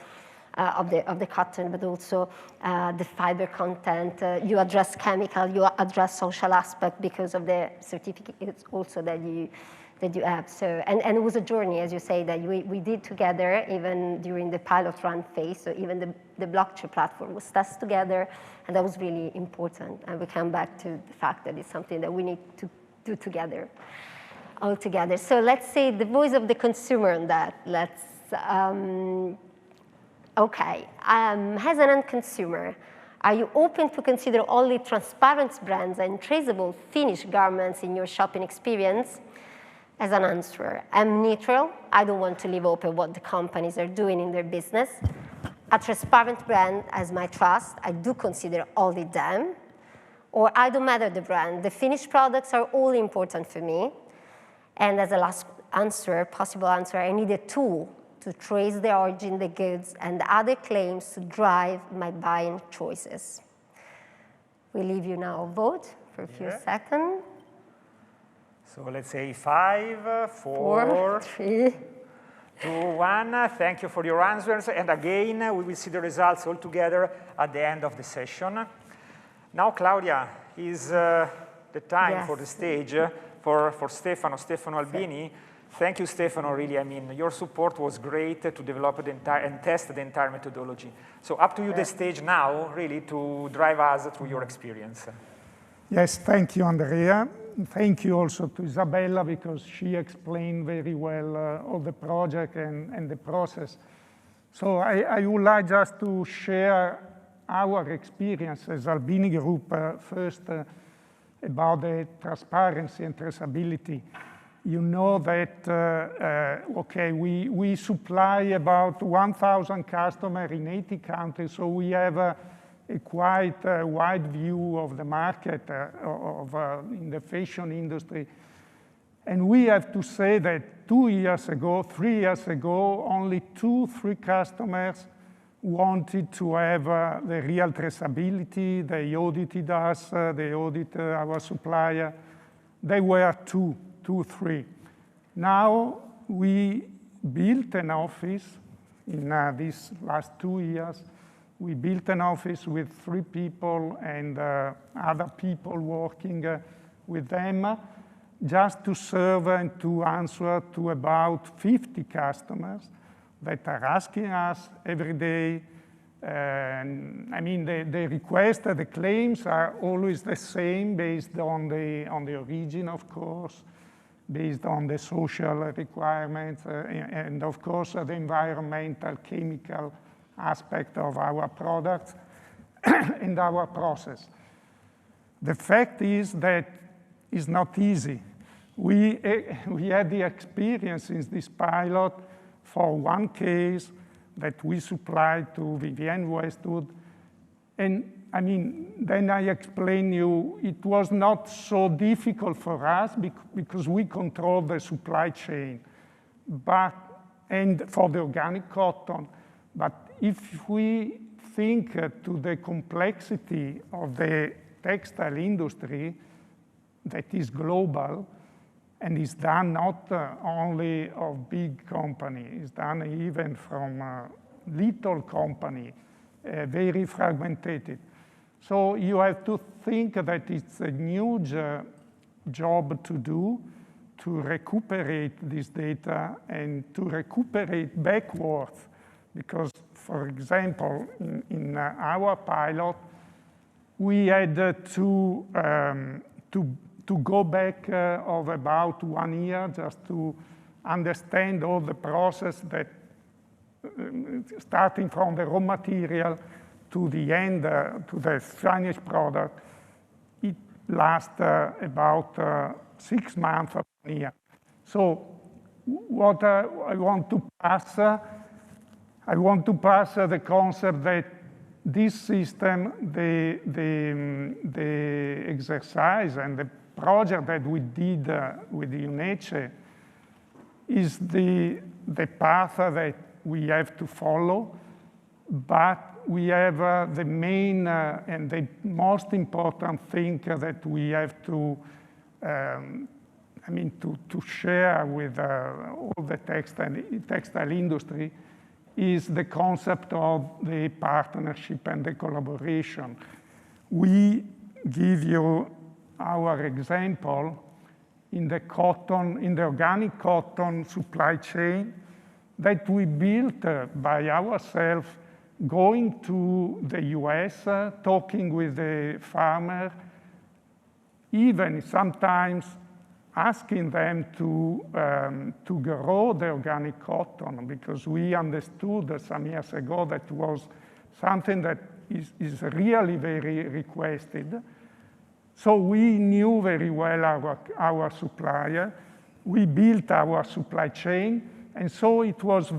of the cotton, but also the fiber content. You address chemical, you address social aspect because of the certificates also that you have. So, and it was a journey, as you say, that we did together, even during the pilot run phase. So even the blockchain platform was tested together, and that was really important. And we come back to the fact that it's something that we need to do together, all together. So let's say the voice of the consumer on that. Let's, okay, as an end consumer, Are you open to consider only transparent brands and traceable finished garments in your shopping experience? As an answer, I'm neutral. I don't want to leave open what the companies are doing in their business. A transparent brand has my trust. I do consider only them. Or I don't matter the brand. The finished products are all important for me. And as a last answer, possible answer, I need a tool to trace the origin of the goods and other claims to drive my buying choices. We leave you now vote for a few seconds. So let's say 5, 4, 4, 3, 2, 1. Thank you for your answers. And again, we will see the results all together at the end of the session. Now, Claudia, is the time for the stage for Stefano Albini. Thank you, Stefano, really. I mean, your support was great to develop the entire and test the entire methodology. So up to you the stage now, really, to drive us through your experience. Yes, thank you, Andrea. Thank you also to Isabella, because she explained very well all the project and the process. So I would like just to share our experience as Albini Group, first about the transparency and traceability. You know that, okay, we supply about 1,000 customers in 80 countries, so we have a quite wide view of the market in the fashion industry. And we have to say that 3 years ago, only 2-3 customers wanted to have the real traceability. They audited us, they audited our supplier. They were 2-3. Now we built an office in these last 2 years. We built an office with 3 people and other people working with them just to serve and to answer to about 50 customers that are asking us every day. I mean, the requests, the claims are always the same, based on the origin, of course, based on the social requirements, and of course the environmental, chemical aspect of our products and our process. The fact is that it's not easy. We had the experience in this pilot for one case that we supplied to Vivienne Westwood. And I mean, then I explain you, it was not so difficult for us because we control the supply chain, and for the organic cotton. But if we think to the complexity of the textile industry that is global, and is done not only of big company, it's done even from little company, very fragmented. So you have to think that it's a huge job to do to recuperate this data and to recuperate backwards. Because, for example, in our pilot, we had to go back of about 1 year just to understand all the process that, starting from the raw material to the end, to the finished product, it lasts about 6 months or 1 year. So what I want to pass, the concept that this system, the exercise and the project that we did with the UNECE is the path that we have to follow, but we have the main and the most important thing that we have to, to share with all the textile industry is the concept of the partnership and the collaboration. We give you our example in the organic cotton supply chain that we built by ourselves, going to the US, talking with the farmer, even sometimes asking them to grow the organic cotton, because we understood some years ago that was something that is really very requested. So we knew very well our supplier. We built our supply chain, and so it was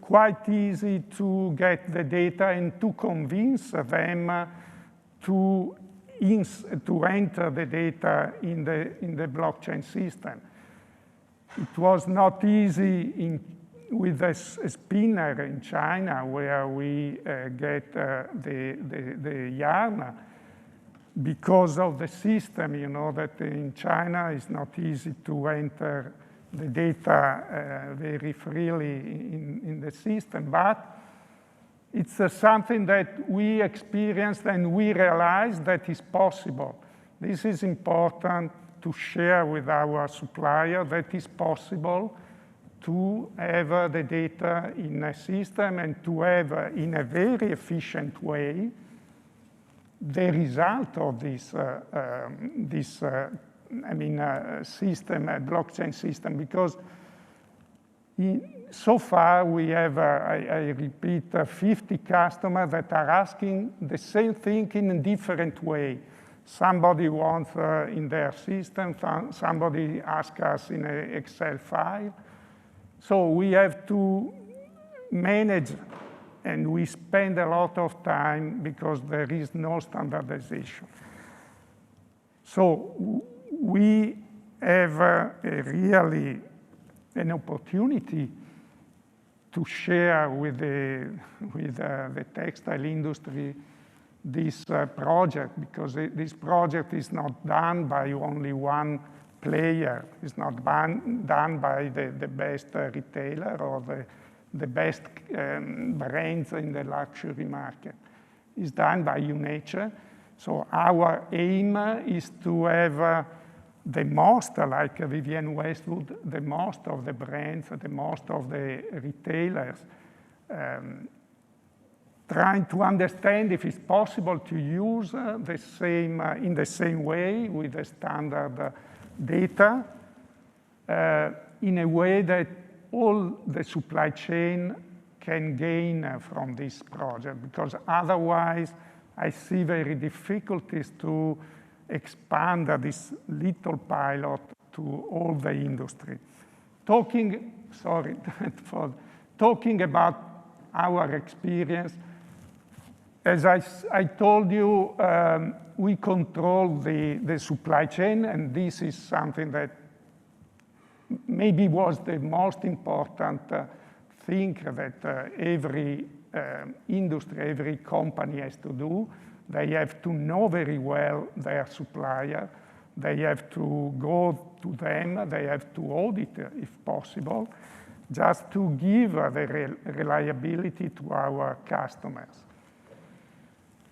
quite easy to get the data and to convince them to enter the data in the blockchain system. It was not easy with a spinner in China, where we get the yarn, because of the system. You know that in China it's not easy to enter the data very freely in the system, but it's something that we experienced and we realized that is possible. This is important to share with our supplier, that is possible to have the data in a system and to have, in a very efficient way, the result of this system, a blockchain system, because so far we have, I repeat, 50 customers that are asking the same thing in a different way. Somebody wants in their system, somebody asks us in an Excel file. So we have to manage, and we spend a lot of time because there is no standardization. So we have really an opportunity to share with the textile industry this project, because this project is not done by only one player. It's not done by the best retailer or the best brands in the luxury market. It's done by UNECE. So our aim is to have the most, like Vivienne Westwood, the most of the brands, the most of the retailers, trying to understand if it's possible to use the same, in the same way with the standard data, in a way that all the supply chain can gain from this project, because otherwise I see very difficulties to expand this little pilot to all the industry. Talking about our experience, as I told you, we control the supply chain, and this is something that maybe was the most important thing that every industry, every company has to do. They have to know very well their supplier. They have to go to them. They have to audit, if possible, just to give the reliability to our customers.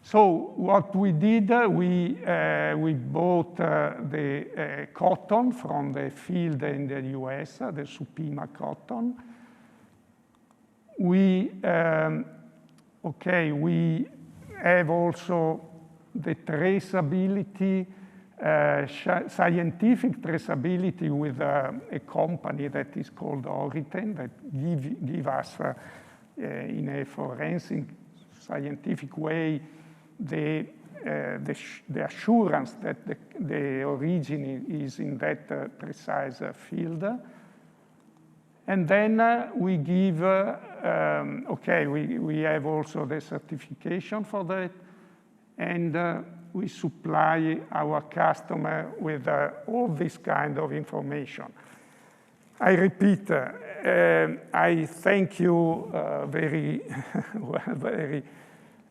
So what we did, we bought the cotton from the field in the US, the Supima cotton. We have also the traceability, scientific traceability with a company that is called Oriten, that give us in a forensic scientific way the assurance that the origin is in that precise field. And then we give, we have also the certification for that, and we supply our customer with all this kind of information. I repeat, I thank you very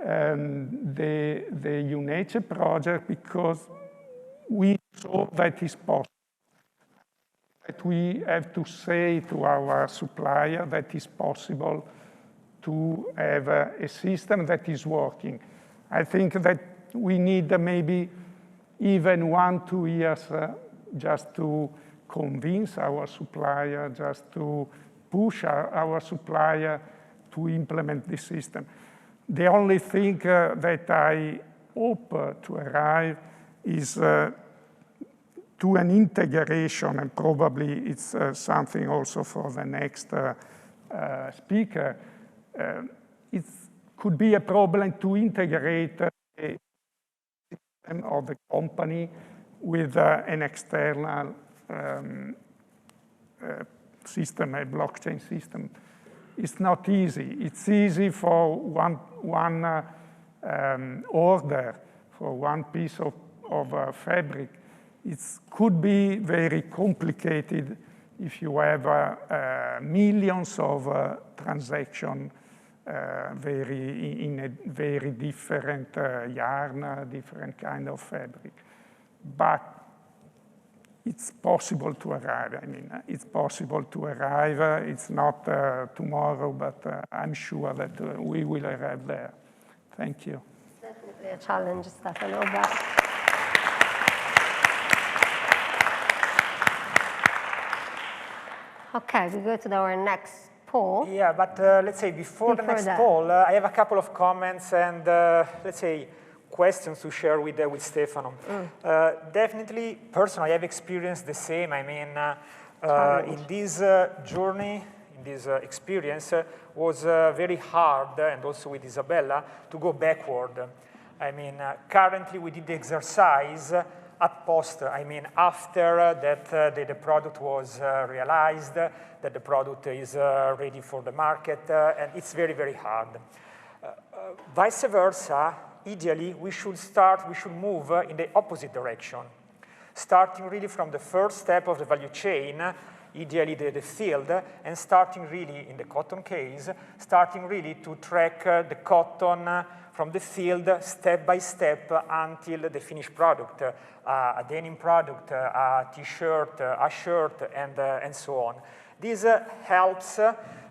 the UNECE project, because we saw that is possible. That we have to say to our supplier that it's possible to have a system that is working. I think that we need maybe even 1-2 years just to convince our supplier, just to push our supplier to implement the system. The only thing that I hope to arrive is to an integration, and probably it's something also for the next speaker. It's could be a problem to integrate the system of the company with an external system, a blockchain system. It's not easy. It's easy for one order, for one piece of fabric. It could be very complicated if you have millions of transactions in a very different yarn, different kind of fabric. But it's possible to arrive. I mean, it's possible to arrive. It's not tomorrow, but I'm sure that we will arrive there. Thank you. It's definitely a challenge, Stefano. But okay, we go to our next poll. Yeah, but let's say before the next poll, I have a couple of comments and let's say questions to share with Stefano. Definitely, personally, I have experienced the same. I mean, in this journey, in this experience, was very hard, and also with Isabella, to go backward. I mean, currently we did the exercise at post. I mean, after that the product was realized, that the product is ready for the market, and it's very, very hard. Vice versa, ideally, we should move in the opposite direction, starting really from the first step of the value chain, ideally the field, and starting really, in the cotton case, starting really to track the cotton from the field step by step until the finished product, a denim product, a t-shirt, a shirt, and so on. This helps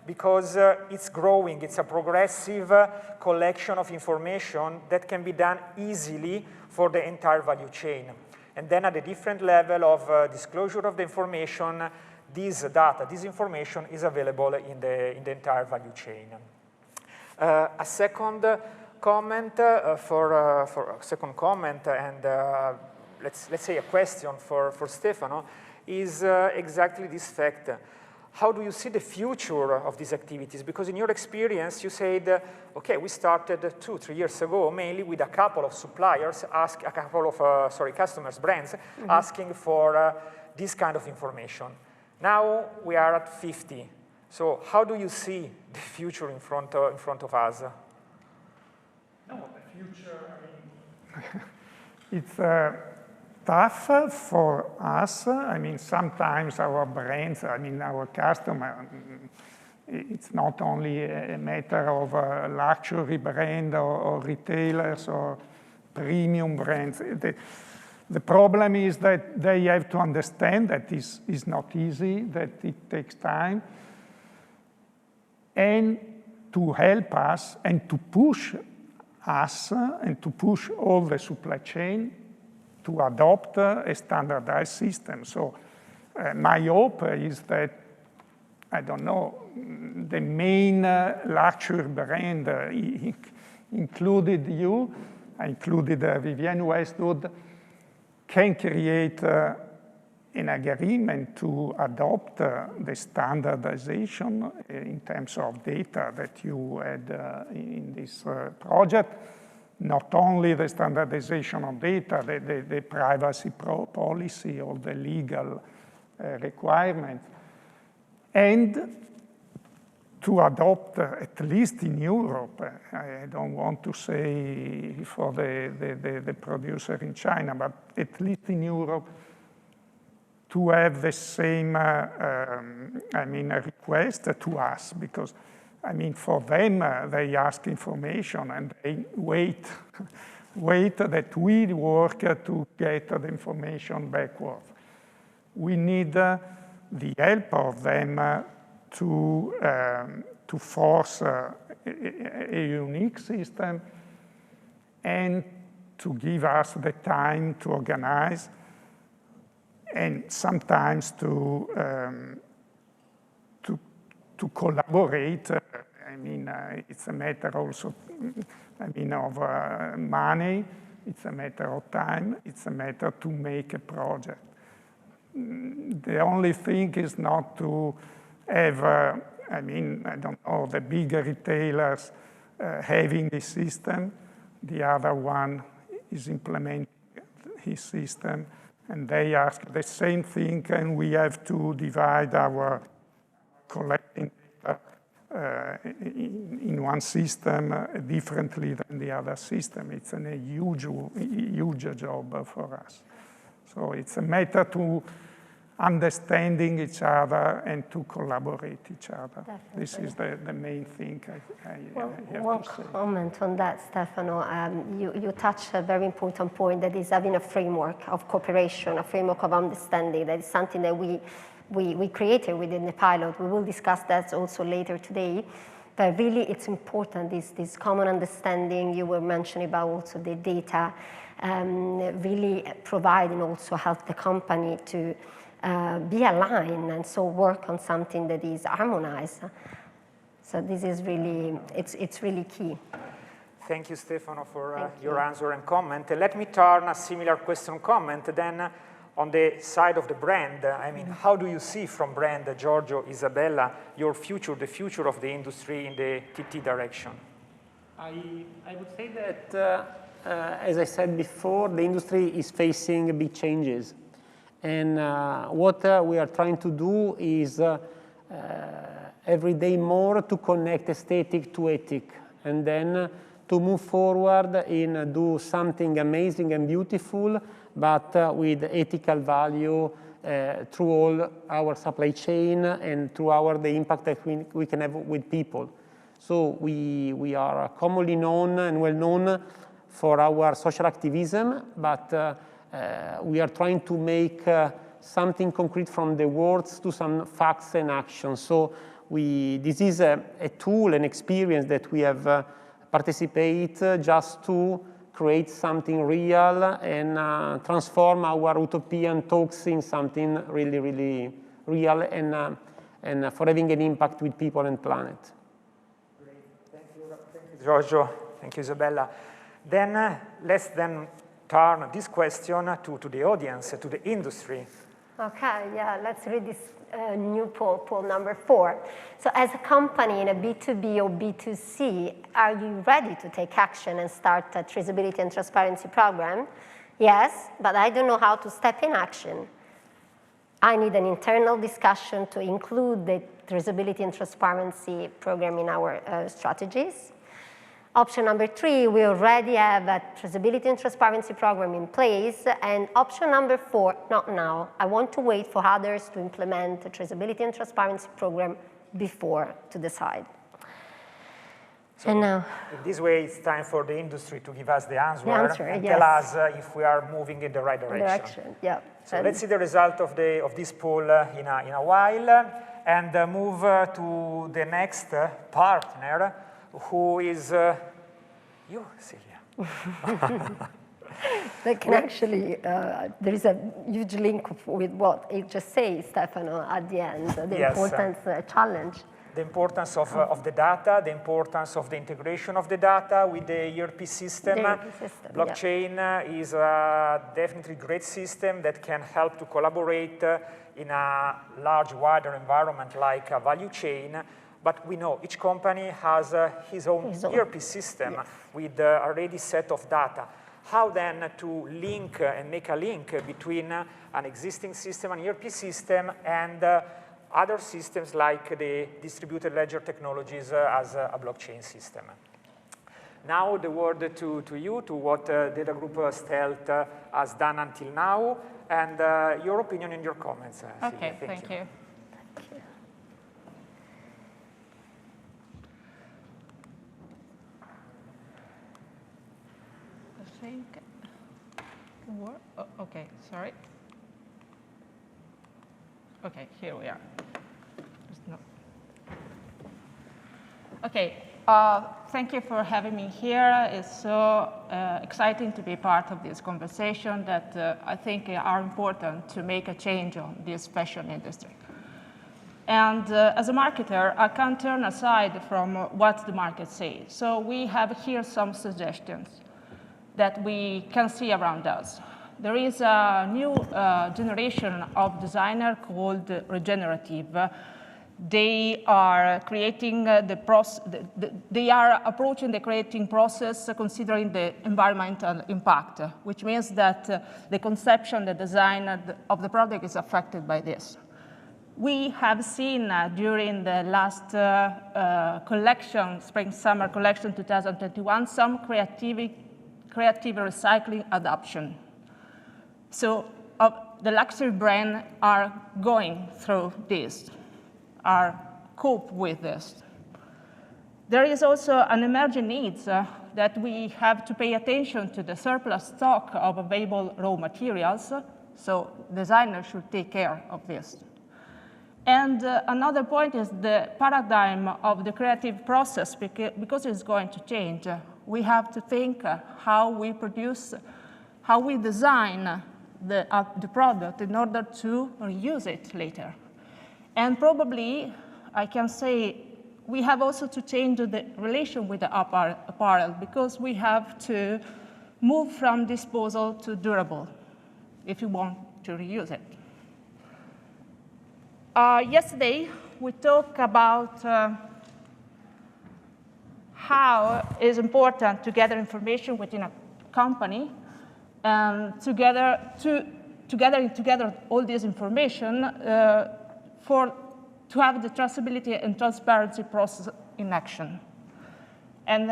because it's growing. It's a progressive collection of information that can be done easily for the entire value chain. And then at a different level of disclosure of the information, this data, this information is available in the entire value chain. A second comment and let's say a question for Stefano is exactly this fact. How do you see the future of these activities? Because in your experience, you said, okay, we started 2-3 years ago, mainly with a couple of suppliers, customers, brands, asking for this kind of information. Now we are at 50. So how do you see the future in front of us? No, the future, I mean, it's tough for us. I mean, sometimes our brands, I mean, our customer, it's not only a matter of a luxury brand or retailers or premium brands. The problem is that they have to understand that this is not easy, that it takes time, and to help us and to push us and to push all the supply chain to adopt a standardized system. So my hope is that, I don't know, the main luxury brand, included you, included Vivienne, Westwood, can create an agreement to adopt the standardization in terms of data that you had in this project. Not only the standardization of data, the privacy policy or the legal requirements, and to adopt, at least in Europe, I don't want to say for the producer in China, but at least in Europe, to have the same, request to us, because, I mean, for them, they ask information and they wait that we work to get the information backwards. We need the help of them to force a unique system and to give us the time to organize and sometimes to collaborate. I mean, it's a matter also, of money, it's a matter of time, it's a matter to make a project. The only thing is not to have, I don't know, the bigger retailers having this system. The other one is implementing his system. And they ask the same thing, and we have to divide our collecting data in one system differently than the other system. It's a huge job for us. So it's a matter to understanding each other and to collaborate each other. Definitely. This is the main thing I have to say. One comment on that, Stefano. You touched a very important point, that is having a framework of cooperation, a framework of understanding. That is something that we created within the pilot. We will discuss that also later today. But really, it's important, this common understanding. You were mentioning about also the data, really providing also help the company to be aligned and so work on something that is harmonized. So this is really, it's really key. Thank you, Stefano, for your answer and comment. Let me turn a similar question comment then on the side of the brand. I mean, how do you see from brand, Giorgio, Isabella, your future, the future of the industry in the TT direction? I would say that, as I said before, the industry is facing big changes. And what we are trying to do is every day more to connect aesthetic to ethic, and then to move forward in do something amazing and beautiful, but with ethical value through all our supply chain and through the impact that we can have with people. So we are commonly known and well known for our social activism, but we are trying to make something concrete from the words to some facts and actions. So this is a tool, an experience that we have participate just to create something real and transform our utopian talks in something really, really real and for having an impact with people and planet. Great. Thank you, Giorgio. Thank you, Isabella. Then let's then turn this question to the audience, to the industry. Okay, yeah, let's read this new poll number 4. So as a company in a B2B or B2C, are you ready to take action and start a traceability and transparency program? Yes, but I don't know how to step in action. I need an internal discussion to include the traceability and transparency program in our strategies. Option number 3, we already have a traceability and transparency program in place. And option number 4, not now. I want to wait for others to implement a traceability and transparency program before to decide. So and now, in this way, it's time for the industry to give us the answer and yes. tell us if we are moving in the right direction. Yeah. So let's see the result of this poll in a while, and move to the next partner, who is you, Silvia. That can actually, there is a huge link with what you just said, Stefano, at the end, the importance challenge. The importance of the data, the importance of the integration of the data with the ERP system. Blockchain is definitely a great system that can help to collaborate in a large, wider environment like a value chain. But we know each company has his own ERP system with a ready set of data. How then to link and make a link between an existing system, an ERP system, and other systems like the distributed ledger technologies as a blockchain system. Now the word to you, to what Data Group Stealth has done until now, and your opinion and your comments. Okay, thank you. I think, okay, sorry. Okay, here we are. Okay, thank you for having me here. It's so exciting to be part of this conversation that I think are important to make a change on this fashion industry. And as a marketer, I can't turn aside from what the market says. So we have here some suggestions that we can see around us. There is a new generation of designer called regenerative They are creating they are approaching the creating process considering the environmental impact, which means that the conception, the design of the product is affected by this. We have seen during the last collection, spring-summer collection 2021, some creative recycling adoption. So the luxury brands are going through this, are cope with this. There is also an emerging need that we have to pay attention to the surplus stock of available raw materials, so designers should take care of this. And another point is the paradigm of the creative process, because it's going to change. We have to think how we produce, how we design the product in order to reuse it later. And probably, I can say, we have also to change the relation with the apparel, because we have to move from disposal to durable if you want to reuse it. Yesterday, we talked about how it's important to gather information within a company and to gather all this information to have the traceability and transparency process in action. And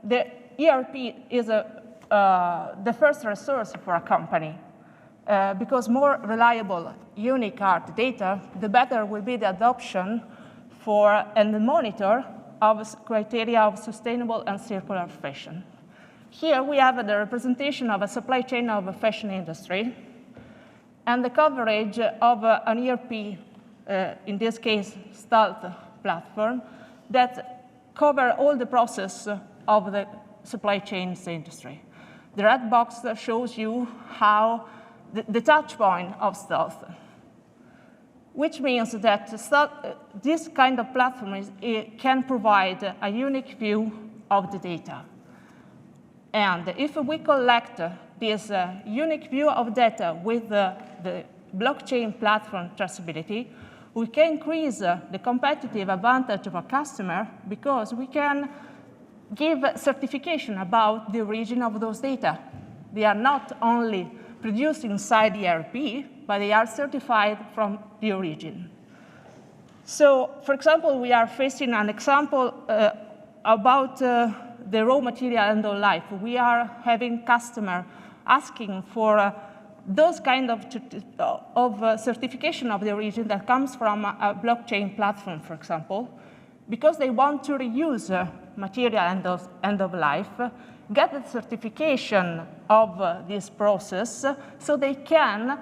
the ERP is the first resource for a company. Because more reliable, unique are the data, the better will be the adoption for and the monitor of criteria of sustainable and circular fashion. Here we have the representation of a supply chain of a fashion industry and the coverage of an ERP, in this case, Stealth platform, that cover all the process of the supply chains industry. The red box shows you how the touch point of Stealth, which means that this kind of platform can provide a unique view of the data. And if we collect this unique view of data with the blockchain platform traceability, we can increase the competitive advantage of a customer because we can give certification about the origin of those data. They are not only produced inside the ERP, but they are certified from the origin. So, for example, we are facing an example about the raw material end of life. We are having customers asking for those kind of certification of the origin that comes from a blockchain platform, for example, because they want to reuse material end of life, get the certification of this process so they can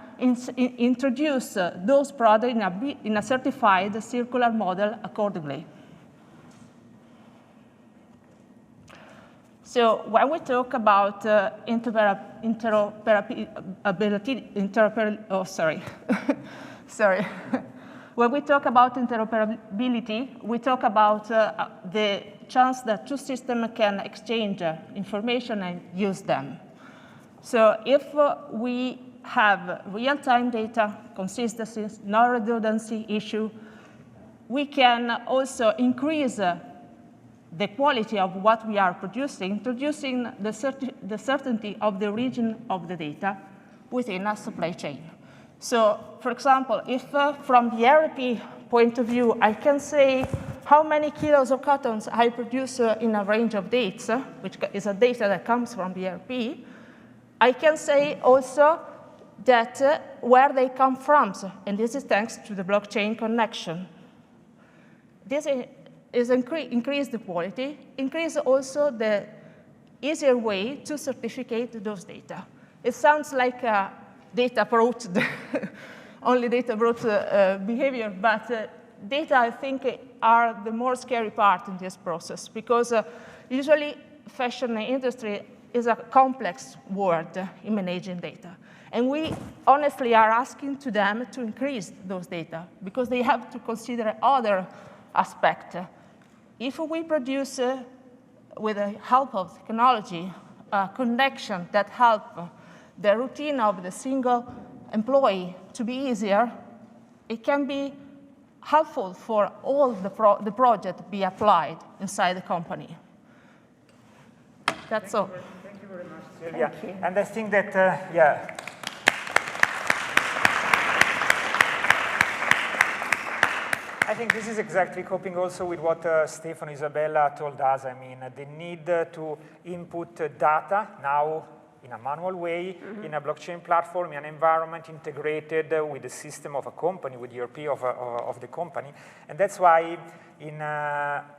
introduce those products in a certified circular model accordingly. So when we talk about when we talk about interoperability, we talk about the chance that two systems can exchange information and use them. So if we have real-time data, consistency, no redundancy issue, we can also increase the quality of what we are producing, introducing the certainty of the origin of the data within a supply chain. So, for example, if from the ERP point of view, I can say how many kilos of cottons I produce in a range of dates, which is a data that comes from the ERP, I can say also that where they come from, and this is thanks to the blockchain connection. This is increase the quality, increase also the easier way to certificate those data. It sounds like data brought, only data brought behavior, but data, I think, are the more scary part in this process because usually fashion industry is a complex world in managing data. And we honestly are asking to them to increase those data because they have to consider other aspects. If we produce, with the help of technology, a connection that helps the routine of the single employee to be easier, it can be helpful for all the project be applied inside the company. That's all. Thank you very much, Silvia. And I think that, yeah. I think this is exactly coping also with what Stefano and Isabella told us. I mean, the need to input data now in a manual way, in a blockchain platform, in an environment integrated with the system of a company, with the ERP of the company. And that's why in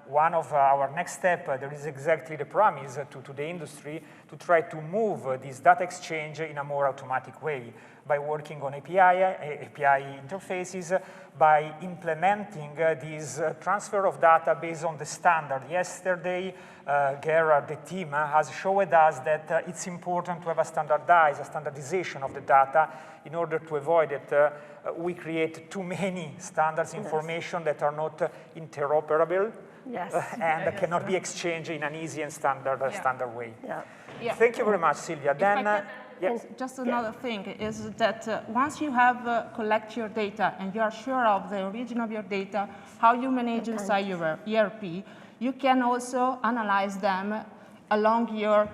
one of our next steps, there is exactly the promise to the industry to try to move this data exchange in a more automatic way by working on API interfaces, by implementing this transfer of data based on the standard. Yesterday, Gerard, the team, has showed us that it's important to have a standardization of the data in order to avoid that we create too many standards information that are not interoperable and cannot be exchanged in an easy and standard way. Thank you very much, Silvia. Then, yes. Just another thing is that once you have collect your data and you are sure of the origin of your data, how you manage inside your ERP, you can also analyze them along your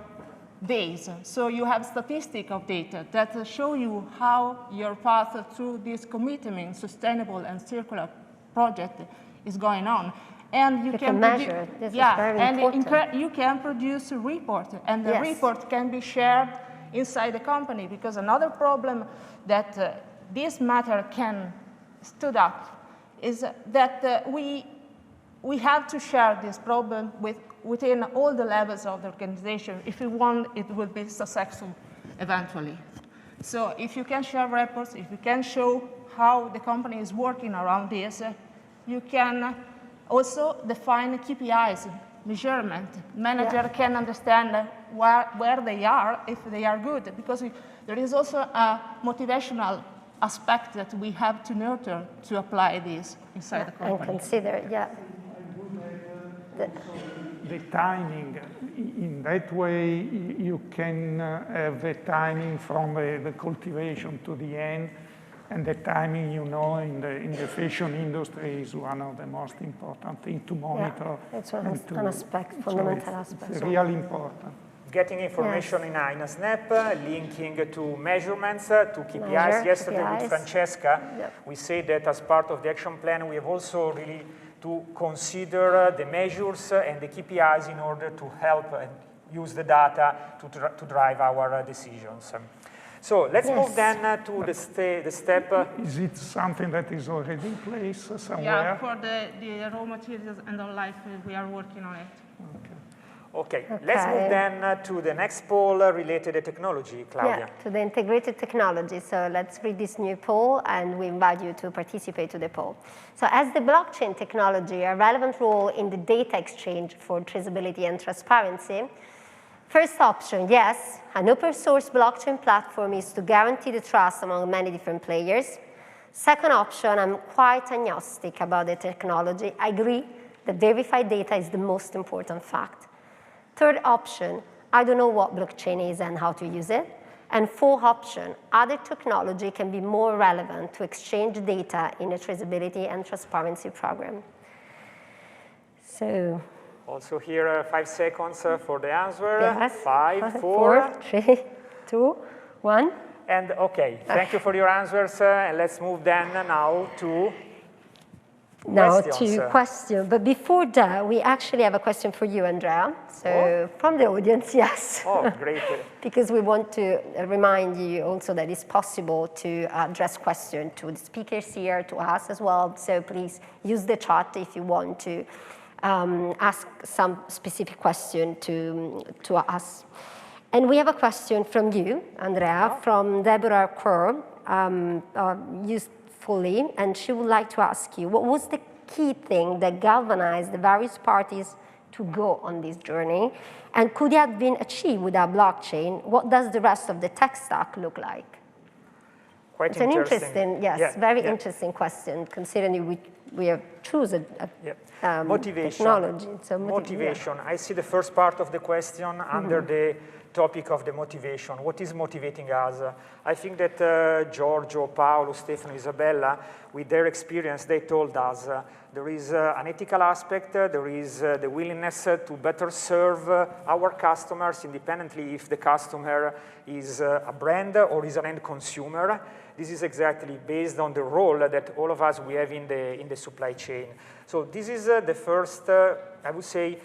days. So you have statistics of data that show you how your path through this commitment, sustainable and circular project is going on. And you can measure. This is very important. You can produce a report, and the report can be shared inside the company, because another problem that this matter can stood up is that we have to share this problem within all the levels of the organization if we want it will be successful eventually. So if you can share reports, if you can show how the company is working around this, you can also define KPIs, measurement. Manager can understand where they are, if they are good, because there is also a motivational aspect that we have to nurture to apply this inside the company. And consider, the timing. In that way, you can have the timing from the cultivation to the end, and the timing, you know, in the fashion industry is one of the most important things to monitor. It's an aspect, fundamental aspect. It's really important. Getting information in a snap, linking to measurements, to KPIs. Yesterday with Francesca, we say that as part of the action plan, we have also really to consider the measures and the KPIs in order to help and use the data to drive our decisions. So let's move then to the step. Is it something that is already in place somewhere? Yeah, for the raw materials and the life, we are working on it. Okay, let's move then to the next poll related to technology, Claudia. Yeah, to the integrated technology. So let's read this new poll, and we invite you to participate to the poll. So as the blockchain technology a relevant role in the data exchange for traceability and transparency? First option, yes, an open source blockchain platform is to guarantee the trust among many different players. Second option, I'm quite agnostic about the technology. I agree that verified data is the most important fact. Third option, I don't know what blockchain is and how to use it. And fourth option, other technology can be more relevant to exchange data in a traceability and transparency program. So. Also here, 5 seconds for the answer. Yes. 5, 4, 3, 2, 1. And okay, thank you for your answers. And let's move then now to questions. But before that, we actually have a question for you, Andrea. So from the audience, yes. Oh, great. Because we want to remind you also that it's possible to address questions to the speakers here, to us as well. So please use the chat if you want to ask some specific question to us. And we have a question from you, Andrea, from Deborah Kerr, usefully, and she would like to ask you, what was the key thing that galvanized the various parties to go on this journey? And could it have been achieved without blockchain? What does the rest of the tech stack look like? Quite it's an interesting, very interesting question, considering we have chosen motivation. technology. So motivation. I see the first part of the question under the topic of the motivation. What is motivating us? I think that Giorgio, Paolo, Stefano, Isabella, with their experience, they told us there is an ethical aspect, there is the willingness to better serve our customers independently if the customer is a brand or is an end consumer. This is exactly based on the role that all of us we have in the supply chain. So this is the first, I would say,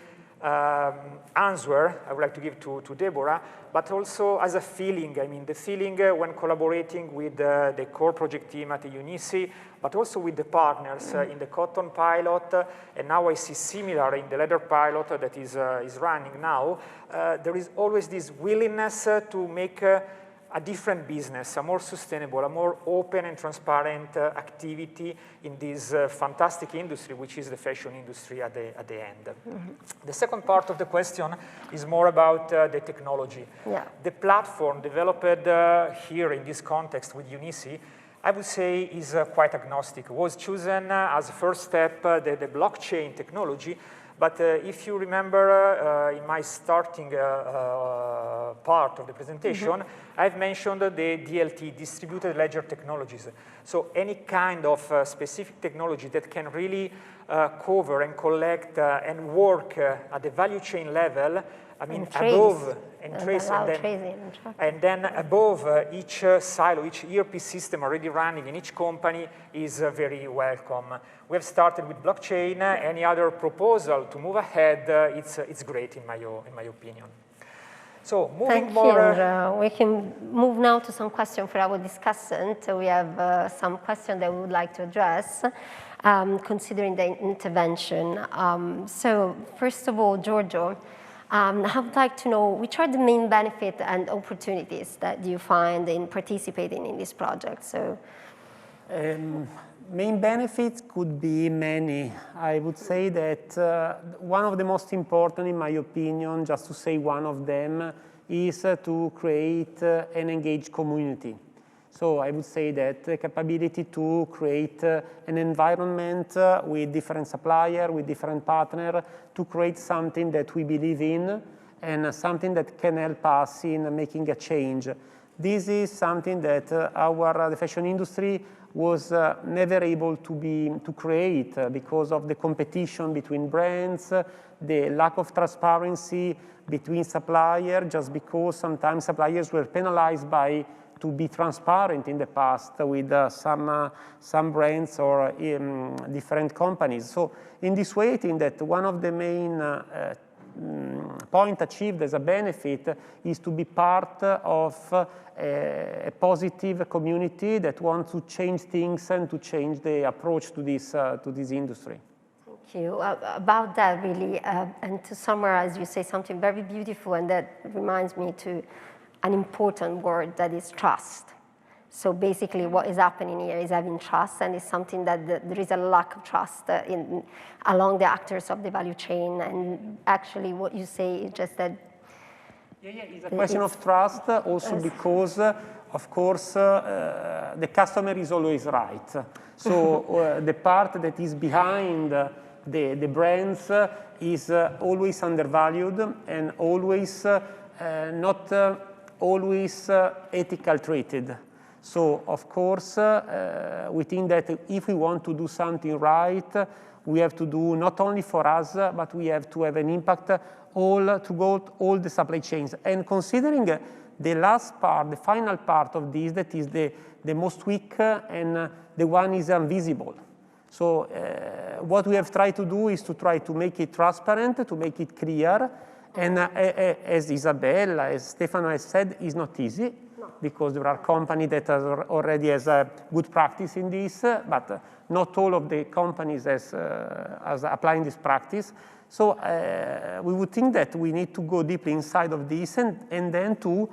answer I would like to give to Deborah, but also as a feeling. I mean, the feeling when collaborating with the core project team at the UNECE, but also with the partners in the cotton pilot, and now I see similar in the leather pilot that is running now. There is always this willingness to make a different business, a more sustainable, a more open and transparent activity in this fantastic industry, which is the fashion industry at the end. The second part of the question is more about the technology. The platform developed here in this context with UNECE, I would say, is quite agnostic. It was chosen as a first step, the blockchain technology. But if you remember in my starting part of the presentation, I've mentioned the DLT, Distributed Ledger Technologies. So any kind of specific technology that can really cover and collect and work at the value chain level, I mean, above and trace, and then above each silo, each ERP system already running in each company is very welcome. We have started with blockchain. Any other proposal to move ahead, it's great in my opinion. So moving more. We can move now to some questions for our discussant. We have some questions that we would like to address, considering the intervention. So first of all, Giorgio, I would like to know which are the main benefits and opportunities that you find in participating in this project. So, main benefits could be many. I would say that one of the most important, in my opinion, just to say one of them, is to create an engaged community. So I would say that the capability to create an environment with different suppliers, with different partners, to create something that we believe in and something that can help us in making a change. This is something that the fashion industry was never able to create because of the competition between brands, the lack of transparency between suppliers, just because sometimes suppliers were penalized to be transparent in the past with some brands or different companies. So in this way, I think that one of the main points achieved as a benefit is to be part of a positive community that wants to change things and to change the approach to this industry. Thank you. About that, really, and to summarize, you say something very beautiful, and that reminds me to an important word, that is trust. So basically what is happening here is having trust, and it's something that there is a lack of trust along the actors of the value chain. And actually what you say is just that it's a question of trust also because, of course, the customer is always right. So the part that is behind the brands is always undervalued and always not always ethical treated. So, of course, we think that if we want to do something right, we have to do not only for us, but we have to have an impact throughout all the supply chains. And considering the last part, the final part of this, that is the most weak and the one is invisible. So what we have tried to do is to try to make it transparent, to make it clear. And as Isabella, as Stefano has said, it's not easy because there are companies that already has a good practice in this, but not all of the companies are applying this practice. So we would think that we need to go deeply inside of this and then to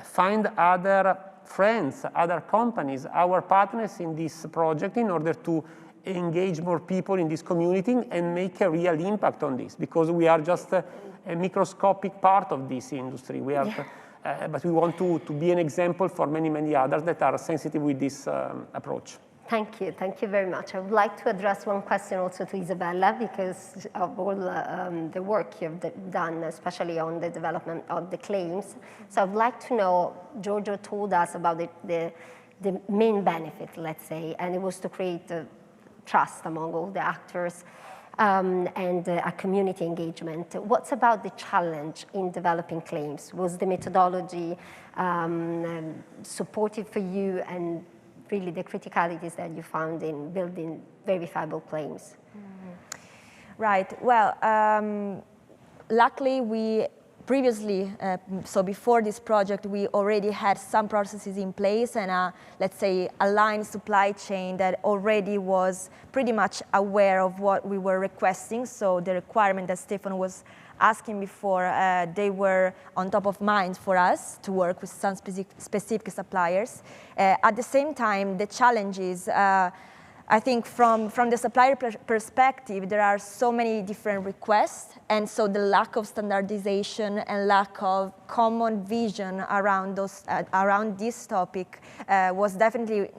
find other friends, other companies, our partners in this project in order to engage more people in this community and make a real impact on this, because we are just a microscopic part of this industry. We are, but we want to be an example for many, many others that are sensitive with this approach. Thank you very much. I would like to address one question also to Isabella because of all the work you've done, especially on the development of the claims. So I'd like to know, Giorgio told us about the main benefit, let's say, and it was to create trust among all the actors and a community engagement. What's about the challenge in developing claims? Was the methodology supportive for you, and really the criticalities that you found in building verifiable claims? Right. Well, luckily we previously, so before this project, we already had some processes in place and let's say a line supply chain that already was pretty much aware of what we were requesting. So the requirement that Stefano was asking before, they were on top of mind for us to work with some specific suppliers. At the same time, the challenges, I think from the supplier perspective, there are so many different requests, and so the lack of standardization and lack of common vision around this topic was definitely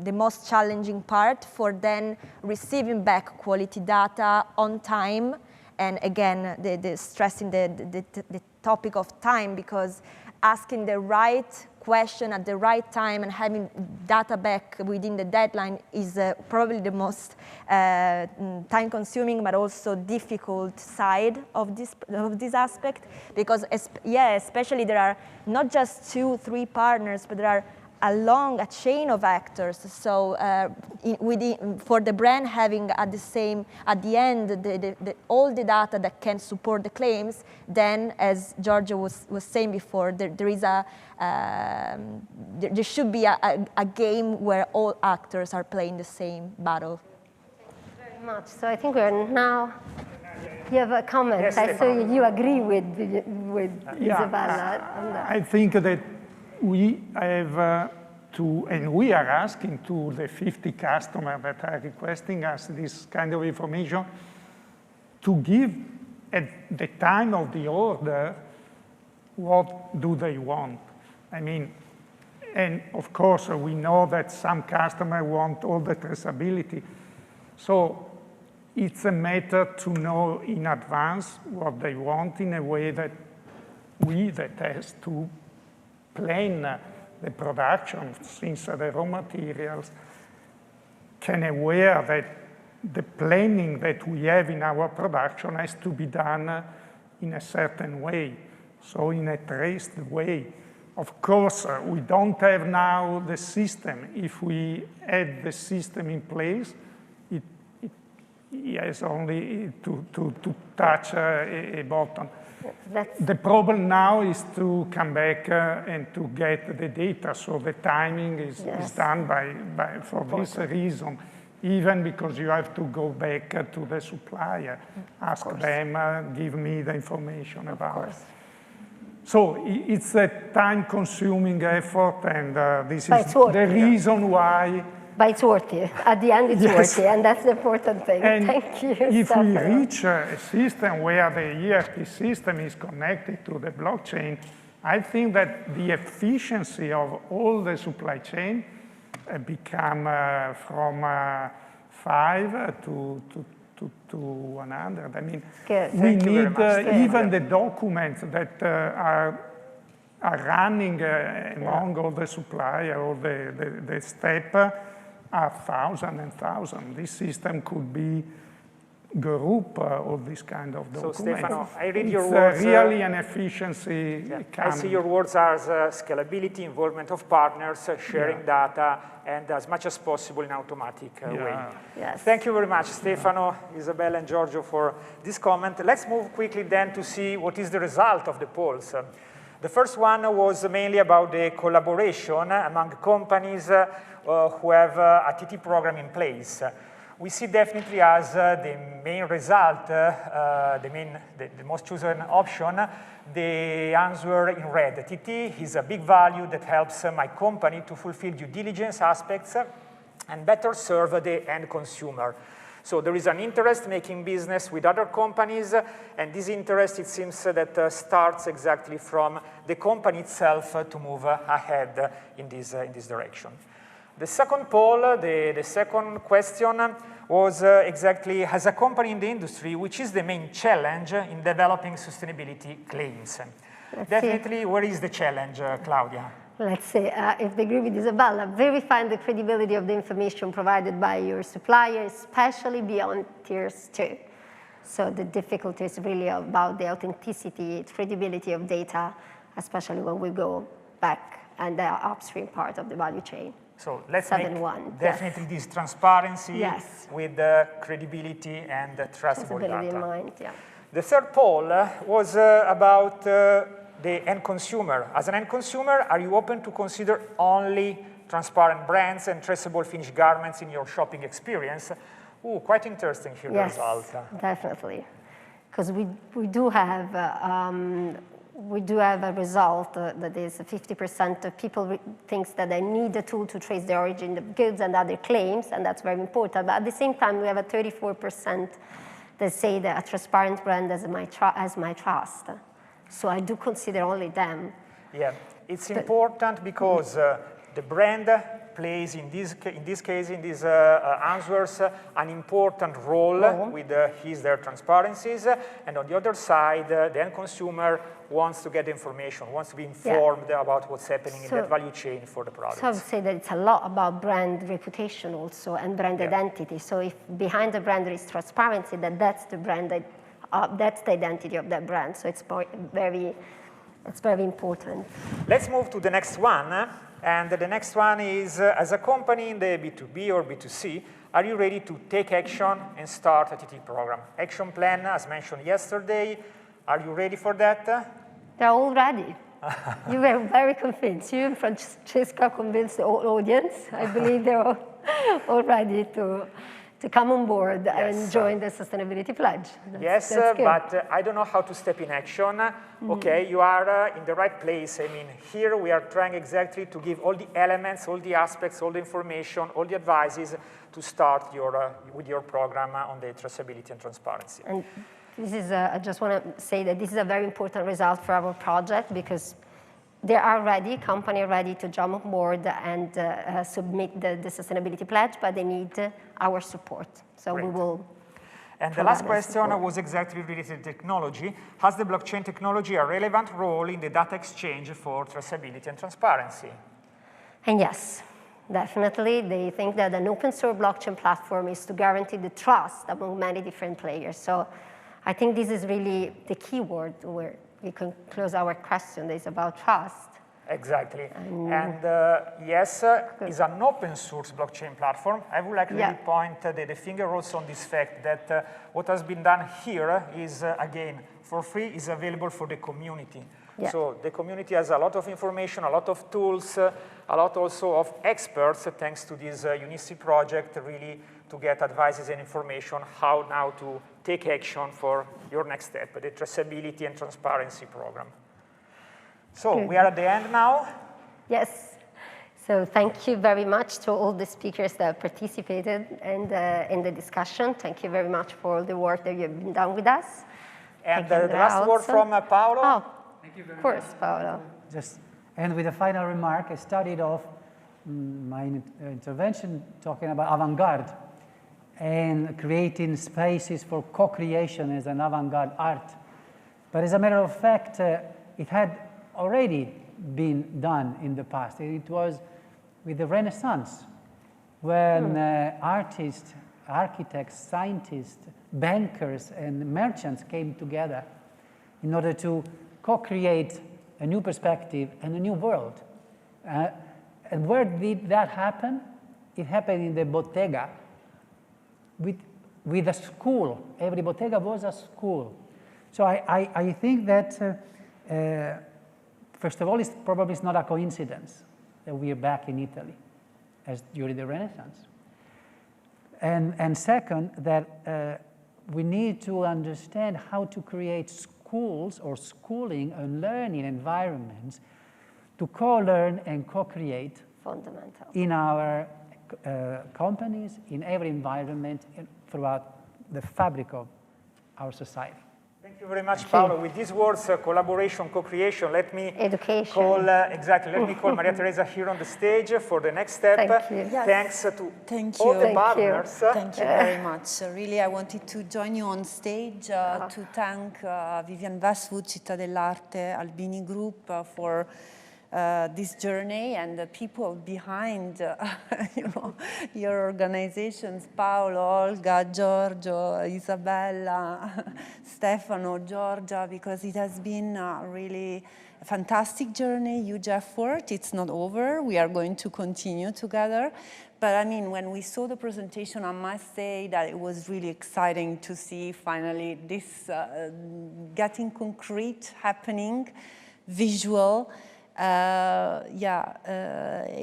the most challenging part for then receiving back quality data on time. And again, the stressing the topic of time, because asking the right question at the right time and having data back within the deadline is probably the most time-consuming but also difficult side of this aspect. Because especially there are not just 2-3 partners, but there are along a chain of actors. So for the brand having at the end all the data that can support the claims, then as Giorgio was saying before, there should be a game where all actors are playing the same battle. Thank you very much. So I think we're now. You have a comment. Yes, I saw you agree with Isabella on that. I think that we have and we are asking to the 50 customers that are requesting us this kind of information to give at the time of the order what do they want. I mean, and of course we know that some customers want all the traceability. So it's a matter to know in advance what they want in a way that we, the test, to plan the production, since the raw materials can aware that the planning that we have in our production has to be done in a certain way, so in a traced way. Of course, we don't have now the system. If we had the system in place, it has only to touch a button. The problem now is to come back and to get the data, so the timing is done for this reason, even because you have to go back to the supplier, ask them, give me the information about it. So it's a time-consuming effort, and this is the reason why. But it's worth it. At the end, it's worth it, and that's the important thing. And thank you, if Stefano. we reach a system where the ERP system is connected to the blockchain, I think that the efficiency of all the supply chain become from 5 to 100. I mean, we need even the documents that are running among all the suppliers, all the step, are 1,000 and 1,000. This system could be group all this kind of documents. So Stefano, I read your words. It's really an efficiency. I see your words as scalability, involvement of partners, sharing data, and as much as possible in automatic way. Yes. Thank you very much, Stefano, Isabella, and Giorgio for this comment. Let's move quickly then to see what is the result of the polls. The first one was mainly about the collaboration among companies who have a TT program in place. We see definitely as the main result, the most chosen option, the answer in red. TT is a big value that helps my company to fulfill due diligence aspects and better serve the end consumer. So there is an interest making business with other companies, and this interest, it seems that starts exactly from the company itself to move ahead in this direction. The second poll, the second question was exactly, as a company in the industry, which is the main challenge in developing sustainability claims? Definitely, where is the challenge, Claudia? Let's say, if they agree with Isabella, verifying the credibility of the information provided by your supplier, especially beyond tiers 2. So the difficulty is really about the authenticity, credibility of data, especially when we go back and the upstream part of the value chain. So let's make definitely this transparency with the credibility and the trustable data. In mind, The third poll was about the end consumer. As an end consumer, are you open to consider only transparent brands and traceable finished garments in your shopping experience? Ooh, quite interesting here, the result. Definitely. Because we do have a result that is 50% of people thinks that they need a tool to trace the origin of goods and other claims, and that's very important. But at the same time, we have a 34% that say that a transparent brand has my trust. So I do consider only them. Yeah, it's important because the brand plays, in this case, in these answers, an important role with their transparencies. And on the other side, the end consumer wants to get information, wants to be informed about what's happening in that value chain for the product. So I would say that it's a lot about brand reputation also and brand identity. So if behind the brand there is transparency, that's the brand, that's the identity of that brand. So it's very important. Let's move to the next one. And the next one is, as a company in the B2B or B2C, are you ready to take action and start a TT program? Action plan, as mentioned yesterday, are you ready for that? They're all ready. You were very convinced. You and Francesca convinced the whole audience. I believe they're all ready to come on board and join the Sustainability Pledge. That's but I don't know how to step in action. Okay, you are in the right place. I mean, here we are trying exactly to give all the elements, all the aspects, all the information, all the advices to start with your program on the traceability and transparency. And this is, I just want to say that this is a very important result for our project because they are ready, company are ready to jump on board and submit the Sustainability Pledge, but they need our support. So we will. And the last question was exactly related to technology. Has the blockchain technology a relevant role in the data exchange for traceability and transparency? And yes, definitely. They think that an open source blockchain platform is to guarantee the trust among many different players. So I think this is really the key word where we can close our question. It's about trust. Exactly. And yes, it's an open source blockchain platform. I would like to really point the finger also on this fact that what has been done here is, again, for free, is available for the community. So the community has a lot of information, a lot of tools, a lot also of experts, thanks to this UNECE project, really to get advices and information how now to take action for your next step, the Traceability and Transparency program. So we are at the end now. Yes. So thank you very much to all the speakers that participated in the discussion. Thank you very much for all the work that you have done with us. And the last word from Paolo. Oh, thank you very much, Paolo. Just end with a final remark. I started off my intervention talking about avant-garde and creating spaces for co-creation as an avant-garde art. But as a matter of fact, it had already been done in the past. It was with the Renaissance, when artists, architects, scientists, bankers, and merchants came together in order to co-create a new perspective and a new world. And where did that happen? It happened in the bottega with a school. Every bottega was a school. So I think that, first of all, it's probably not a coincidence that we are back in Italy as during the Renaissance. And second, that we need to understand how to create schools or schooling and learning environments to co-learn and co-create in our companies, in every environment, and throughout the fabric of our society. Thank you very much, Paolo. With these words, collaboration, co-creation, let me Education. call, let me call Maria Teresa here on the stage for the next step. Thank you. Yes. Thanks to all the partners. Thank you very much. Really, I wanted to join you on stage to thank Vivienne Westwood, Cittadellarte, Albini Group for this journey and the people behind your organizations, Paolo, Olga, Giorgio, Isabella, Stefano, Giorgio, because it has been really a fantastic journey, huge effort. It's not over. We are going to continue together. But I mean, when we saw the presentation, I must say that it was really exciting to see finally this getting concrete, happening, visual. It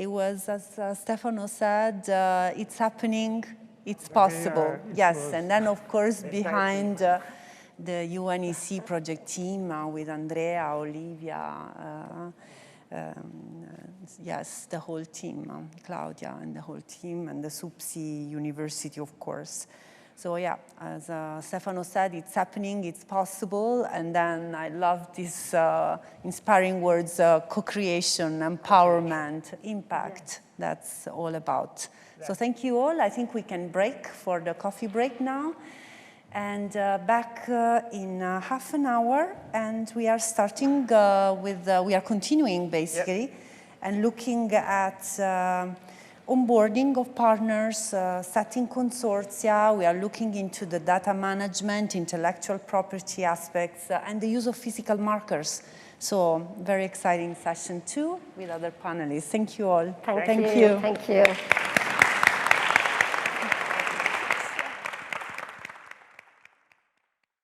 was, as Stefano said, it's happening, it's possible, yes. And then, of course, behind the UNECE project team with Andrea, Olivia, yes, the whole team, Claudia and the whole team, and the SUPSI University, of course. So yeah, as Stefano said, it's happening, it's possible, and then I love these inspiring words, co-creation, empowerment, impact, that's all about. So thank you all. I think we can break for the coffee break now, and back in half an hour, and we are starting we are continuing basically, and looking at onboarding of partners, setting consortia. We are looking into the data management, intellectual property aspects, and the use of physical markers. So very exciting session too with other panelists. Thank you all. Thank you. Thank you.